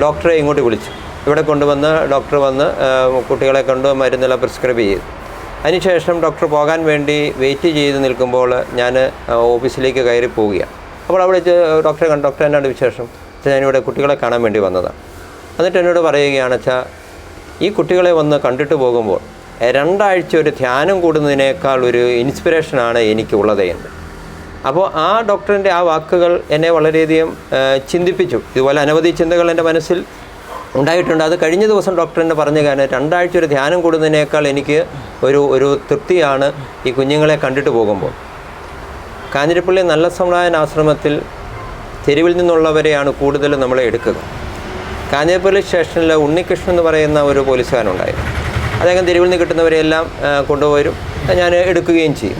ഡോക്ടറെ ഇങ്ങോട്ട് വിളിച്ചു. ഇവിടെ കൊണ്ടുവന്ന് ഡോക്ടർ വന്ന് കുട്ടികളെ കൊണ്ട് മരുന്നെല്ലാം പ്രിസ്ക്രൈബ് ചെയ്തു. അതിനുശേഷം ഡോക്ടർ പോകാൻ വേണ്ടി വെയിറ്റ് ചെയ്ത് നിൽക്കുമ്പോൾ ഞാൻ ഓഫീസിലേക്ക് കയറി പോവുകയാണ്. അപ്പോൾ അവിടെ ഡോക്ടറെ കണ്ടു. ഡോക്ടർ എന്നാണ് വിശേഷം? ഞാനിവിടെ കുട്ടികളെ കാണാൻ വേണ്ടി വന്നതാണ്. എന്നിട്ട് എന്നോട് പറയുകയാണ്, വെച്ചാൽ ഈ കുട്ടികളെ വന്ന് കണ്ടിട്ട് പോകുമ്പോൾ 2 ആഴ്ച ഒരു ധ്യാനം കൂടുന്നതിനേക്കാൾ ഒരു ഇൻസ്പിറേഷനാണ് എനിക്കുള്ളത് എന്ന്. അപ്പോൾ ആ ഡോക്ടറിൻ്റെ ആ വാക്കുകൾ എന്നെ വളരെയധികം ചിന്തിപ്പിച്ചു. ഇതുപോലെ അനവധി ചിന്തകൾ എൻ്റെ മനസ്സിൽ ഉണ്ടായിട്ടുണ്ട്. അത് കഴിഞ്ഞ ദിവസം ഡോക്ടർ എന്നെ പറഞ്ഞു, കാരണം 2 ആഴ്ച ഒരു ധ്യാനം കൂടുന്നതിനേക്കാൾ എനിക്ക് ഒരു തൃപ്തിയാണ് ഈ കുഞ്ഞുങ്ങളെ കണ്ടിട്ട് പോകുമ്പോൾ. കാഞ്ഞിരപ്പള്ളി നല്ല സമുദായ ആശ്രമത്തിൽ തെരുവിൽ നിന്നുള്ളവരെയാണ് കൂടുതലും നമ്മളെ എടുക്കുക. കാഞ്ഞിരപ്പള്ളി സ്റ്റേഷനിൽ ഉണ്ണികൃഷ്ണൻ എന്ന് പറയുന്ന ഒരു പോലീസുകാരനുണ്ടായിരുന്നു. അദ്ദേഹം തെരുവിൽ നിന്ന് കിട്ടുന്നവരെല്ലാം കൊണ്ടുപോരും, ഞാൻ എടുക്കുകയും ചെയ്യും.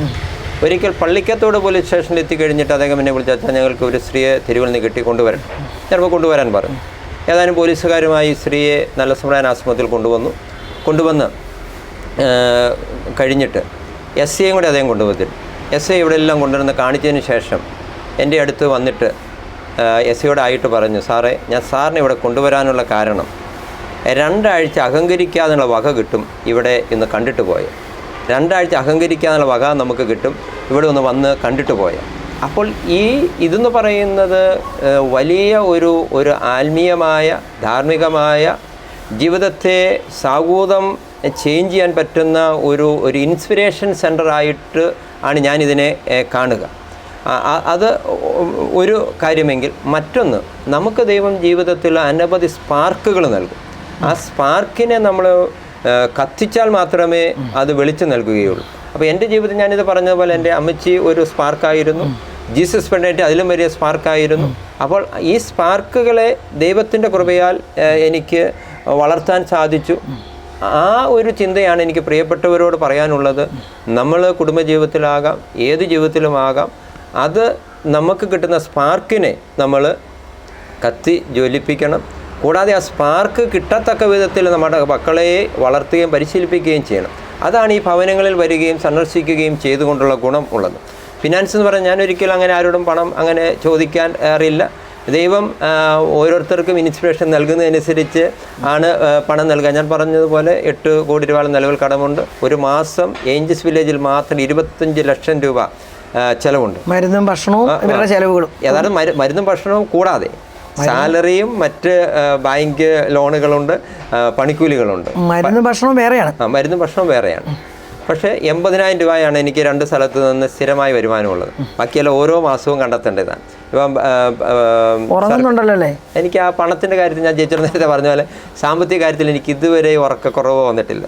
ഒരിക്കൽ പള്ളിക്കത്തോട് പോലീസ് സ്റ്റേഷനിൽ എത്തിക്കഴിഞ്ഞിട്ട് അദ്ദേഹം എന്നെ വിളിച്ചാൽ ഞങ്ങൾക്ക് ഒരു സ്ത്രീയെ തെരുവിൽ നിന്ന് കിട്ടി കൊണ്ടുവരണം. ചിലപ്പോൾ കൊണ്ടുവരാൻ പറഞ്ഞു. ഏതാനും പോലീസുകാരുമായി സ്ത്രീയെ നല്ല സമുദായ ആശ്രമത്തിൽ കൊണ്ടുവന്ന് കഴിഞ്ഞിട്ട് SIയും കൂടെ അദ്ദേഹം കൊണ്ടുവന്നിരുന്നു. SI ഇവിടെ എല്ലാം കൊണ്ടുവന്ന് കാണിച്ചതിന് ശേഷം എൻ്റെ അടുത്ത് വന്നിട്ട് SIയോട് ആയിട്ട് പറഞ്ഞു, സാറേ, ഞാൻ സാറിനെ ഇവിടെ കൊണ്ടുവരാനുള്ള കാരണം 2 ആഴ്ച അഹങ്കരിക്കാനുള്ള വക കിട്ടും ഇവിടെ ഇന്ന് കണ്ടിട്ട് പോയ. 2 ആഴ്ച അഹങ്കരിക്കാനുള്ള വക നമുക്ക് കിട്ടും ഇവിടെ ഒന്ന് വന്ന് കണ്ടിട്ട് പോയ. അപ്പോൾ ഇതെന്ന് പറയുന്നത് വലിയ ഒരു ആത്മീയമായ ധാർമ്മികമായ ജീവിതത്തെ സാഗൂതം ചേഞ്ച് ചെയ്യാൻ പറ്റുന്ന ഒരു ഇൻസ്പിറേഷൻ സെൻ്ററായിട്ട് ആണ് ഞാനിതിനെ കാണുക. അത് ഒരു കാര്യമെങ്കിൽ, മറ്റൊന്ന്, നമുക്ക് ദൈവം ജീവിതത്തിൽ അനവധി സ്പാർക്കുകൾ നൽകും. ആ സ്പാർക്കിനെ നമ്മൾ കത്തിച്ചാൽ മാത്രമേ അത് വെളിച്ചം നൽകുകയുള്ളൂ. അപ്പോൾ എൻ്റെ ജീവിതത്തിൽ ഞാനിത് പറഞ്ഞതുപോലെ എൻ്റെ അമ്മച്ചി ഒരു സ്പാർക്കായിരുന്നു, ജീസസ് പെണ്ണേറ്റ് അതിലും വലിയ സ്പാർക്കായിരുന്നു. അപ്പോൾ ഈ സ്പാർക്കുകളെ ദൈവത്തിൻ്റെ കൃപയാൽ എനിക്ക് വളർത്താൻ സാധിച്ചു. ആ ഒരു ചിന്തയാണ് എനിക്ക് പ്രിയപ്പെട്ടവരോട് പറയാനുള്ളത്. നമ്മൾ കുടുംബജീവിതത്തിലാകാം, ഏത് ജീവിതത്തിലുമാകാം, അത് നമുക്ക് കിട്ടുന്ന സ്പാർക്കിനെ നമ്മൾ കത്തി ജ്വലിപ്പിക്കണം. കൂടാതെ ആ സ്പാർക്ക് കിട്ടത്തക്ക വിധത്തിൽ നമ്മുടെ മക്കളെ വളർത്തുകയും പരിശീലിപ്പിക്കുകയും ചെയ്യണം. അതാണ് ഈ ഭവനങ്ങളിൽ വരികയും സന്ദർശിക്കുകയും ചെയ്തുകൊണ്ടുള്ള ഗുണം ഉള്ളത്. ഫിനാൻസ് എന്ന് പറഞ്ഞാൽ ഞാനൊരിക്കലും അങ്ങനെ ആരോടും പണം അങ്ങനെ ചോദിക്കാൻ അറിയില്ല. ദൈവം ഓരോരുത്തർക്കും ഇൻസ്പിറേഷൻ നൽകുന്നതനുസരിച്ച് ആണ് പണം നൽകുക. ഞാൻ പറഞ്ഞതുപോലെ 8 കോടി രൂപ നിലവിൽ കടമുണ്ട്. ഒരു മാസം ഏഞ്ചൽസ് വില്ലേജിൽ മാത്രം 25 ലക്ഷം രൂപ ചിലവുണ്ട്. മരുന്നും ഭക്ഷണവും ഇവരുടെ ചിലവുകളും, ഏതാണ്ട് മരുന്നും ഭക്ഷണവും കൂടാതെ സാലറിയും മറ്റ് ബാങ്ക് ലോണുകളുണ്ട്, പണിക്കൂലികളുണ്ട്. മരുന്നും ഭക്ഷണവും വേറെയാണ്. മരുന്നും ഭക്ഷണവും വേറെയാണ്. പക്ഷേ 80,000 രൂപയാണ് എനിക്ക് 2 സ്ഥലത്ത് നിന്ന് സ്ഥിരമായി വരുമാനമുള്ളത്. ബാക്കിയെല്ലാം ഓരോ മാസവും കണ്ടെത്തേണ്ടതാണ്. ഇപ്പം ഉറങ്ങുന്നുണ്ടല്ലോ അല്ലേ? എനിക്ക് ആ പണത്തിൻ്റെ കാര്യത്തിൽ ഞാൻ ചേച്ചി നേരത്തെ പറഞ്ഞ പോലെ സാമ്പത്തിക കാര്യത്തിൽ എനിക്ക് ഇതുവരെ ഉറക്കക്കുറവ് വന്നിട്ടില്ല.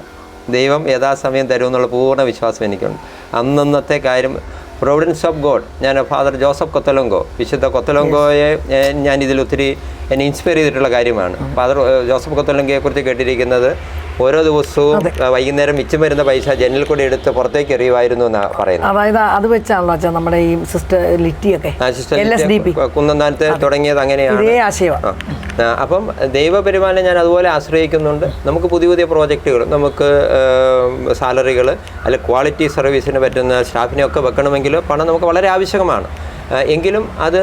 ദൈവം യഥാസമയം തരുമെന്നുള്ള പൂർണ്ണ വിശ്വാസം എനിക്കുണ്ട്. അന്നത്തെ കാര്യം പ്രൊവിഡൻസ് ഓഫ് ഗോഡ്. ഞാൻ ഫാദർ ജോസഫ് കൊത്തലങ്കോ, വിശുദ്ധ കൊത്തലങ്കോയെ ഞാനിതിൽ ഒത്തിരി എന്നെ ഇൻസ്പയർ ചെയ്തിട്ടുള്ള കാര്യമാണ്. ഫാദർ ജോസഫ് കൊത്തലങ്കയെക്കുറിച്ച് കേട്ടിരിക്കുന്നത് ഓരോ ദിവസവും വൈകുന്നേരം മിച്ചം വരുന്ന പൈസ ജനലിൽ കൂടി എടുത്ത് പുറത്തേക്ക് എറിയുമായിരുന്നു എന്നാണ് പറയുന്നത്. അതായത് അത് വെച്ചാണല്ലോ അച്ഛാ നമ്മുടെ ഈ സിസ്റ്റർ ലിറ്റിയൊക്കെ കുന്നന്താനത്ത് തുടങ്ങിയത് അങ്ങനെയാണ്. അപ്പം ദൈവപരിപാലനം ഞാൻ അതുപോലെ ആശ്രയിക്കുന്നുണ്ട്. നമുക്ക് പുതിയ പുതിയ പ്രോജക്റ്റുകൾ, നമുക്ക് സാലറികൾ അല്ലെ ക്വാളിറ്റി സർവീസിന് പറ്റുന്ന സ്റ്റാഫിനെയൊക്കെ വെക്കണമെങ്കിൽ പണം നമുക്ക് വളരെ ആവശ്യമാണ്. എങ്കിലും അത്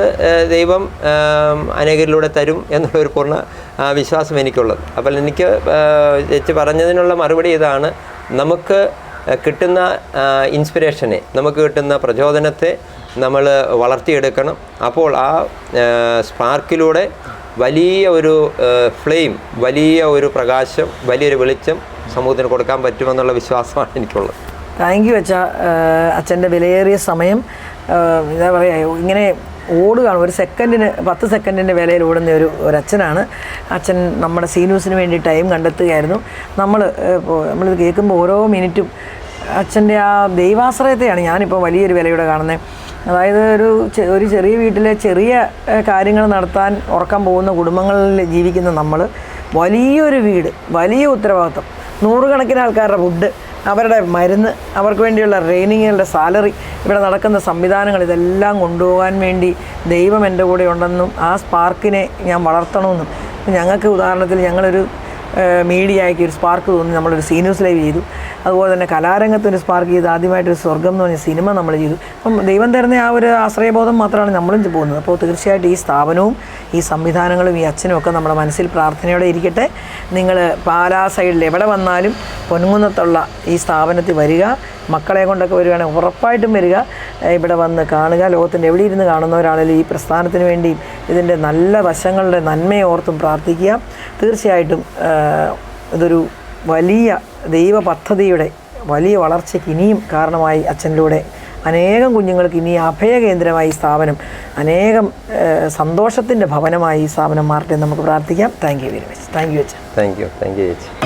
ദൈവം അനേകരിലൂടെ തരും എന്നുള്ളൊരു പൂർണ്ണ വിശ്വാസം എനിക്കുള്ളത്. അപ്പോൾ എനിക്ക് ചേച്ചി പറഞ്ഞതിനുള്ള മറുപടി ഇതാണ്: നമുക്ക് കിട്ടുന്ന ഇൻസ്പിറേഷനെ, നമുക്ക് കിട്ടുന്ന പ്രചോദനത്തെ നമ്മൾ വളർത്തിയെടുക്കണം. അപ്പോൾ ആ സ്പാർക്കിലൂടെ വലിയ ഒരു ഫ്ലെയിം, വലിയ ഒരു പ്രകാശം, വലിയൊരു വെളിച്ചം സമൂഹത്തിന് കൊടുക്കാൻ പറ്റുമെന്നുള്ള വിശ്വാസമാണ് എനിക്കുള്ളത്. താങ്ക് യു അച്ഛാ. അച്ഛൻ്റെ വിലയേറിയ സമയം എന്താ പറയുക, ഇങ്ങനെ ഓടുകയാണ്. ഒരു സെക്കൻഡിന് 10 സെക്കൻഡിൻ്റെ വിലയിൽ ഓടുന്ന ഒരു അച്ഛനാണ്. അച്ഛൻ നമ്മുടെ സീനൂസിന് വേണ്ടി ടൈം കണ്ടെത്തുകയായിരുന്നു. നമ്മളിത് കേൾക്കുമ്പോൾ ഓരോ മിനിറ്റും അച്ഛൻ്റെ ആ ദൈവാശ്രയത്തെയാണ് ഞാനിപ്പോൾ വലിയൊരു വിലയോടെ കാണുന്നത്. അതായത് ഒരു ചെറിയ വീട്ടിലെ ചെറിയ കാര്യങ്ങൾ നടത്താൻ ഉറക്കാൻ പോകുന്ന കുടുംബങ്ങളിൽ ജീവിക്കുന്ന നമ്മൾ, വലിയൊരു വീട്, വലിയ ഉത്തരവാദിത്വം, നൂറുകണക്കിന് ആൾക്കാരുടെ ഫുഡ്, അവരുടെ മരുന്ന്, അവർക്ക് വേണ്ടിയുള്ള ട്രെയിനിങ്ങുകളുടെ സാലറി, ഇവിടെ നടക്കുന്ന സംവിധാനങ്ങൾ, ഇതെല്ലാം കൊണ്ടുപോകാൻ വേണ്ടി ദൈവം എൻ്റെ കൂടെ ഉണ്ടെന്നും ആ സ്പാർക്കിനെ ഞാൻ വളർത്തണമെന്നും. ഞങ്ങൾക്ക് ഉദാഹരണത്തിൽ ഞങ്ങളൊരു മീഡിയയ്ക്ക് ഒരു സ്പാർക്ക് തോന്നി നമ്മളൊരു സീനൂസ് ലൈവ് ചെയ്തു. അതുപോലെ തന്നെ കലാരംഗത്തൊരു സ്പാർക്ക് ചെയ്ത് ആദ്യമായിട്ടൊരു സ്വർഗം എന്ന് പറഞ്ഞ സിനിമ നമ്മൾ ചെയ്തു. അപ്പം ദൈവം തരുന്ന ആ ഒരു ആശ്രയബോധം മാത്രമാണ് നമ്മളും പോകുന്നത്. അപ്പോൾ തീർച്ചയായിട്ടും ഈ സ്ഥാപനവും ഈ സംവിധാനങ്ങളും ഈ അച്ഛനും ഒക്കെ നമ്മുടെ മനസ്സിൽ പ്രാർത്ഥനയോടെ ഇരിക്കട്ടെ. നിങ്ങൾ പാലാ സൈഡിൽ എവിടെ വന്നാലും പൊൻകുന്നത്തുള്ള ഈ സ്ഥാപനത്തിൽ വരിക. മക്കളെ കൊണ്ടൊക്കെ വരികയാണെങ്കിൽ ഉറപ്പായിട്ടും വരിക, ഇവിടെ വന്ന് കാണുക. ലോകത്തിൻ്റെ എവിടെ ഇരുന്ന് കാണുന്നവരാണെങ്കിലും ഈ പ്രസ്ഥാനത്തിന് വേണ്ടിയും ഇതിൻ്റെ നല്ല വശങ്ങളുടെ നന്മയെ ഓർത്തും പ്രാർത്ഥിക്കുക. തീർച്ചയായിട്ടും ഇതൊരു വലിയ ദൈവ പദ്ധതിയുടെ വലിയ വളർച്ചയ്ക്ക് ഇനിയും കാരണമായി അച്ഛനിലൂടെ അനേകം കുഞ്ഞുങ്ങൾക്ക് ഇനി അഭയകേന്ദ്രമായി ഈ സ്ഥാപനം, അനേകം സന്തോഷത്തിൻ്റെ ഭവനമായി ഈ സ്ഥാപനം മാറട്ടെ എന്ന് നമുക്ക് പ്രാർത്ഥിക്കാം. Thank you very much. Thank you അച്ഛൻ. താങ്ക് യു ചേച്ചി.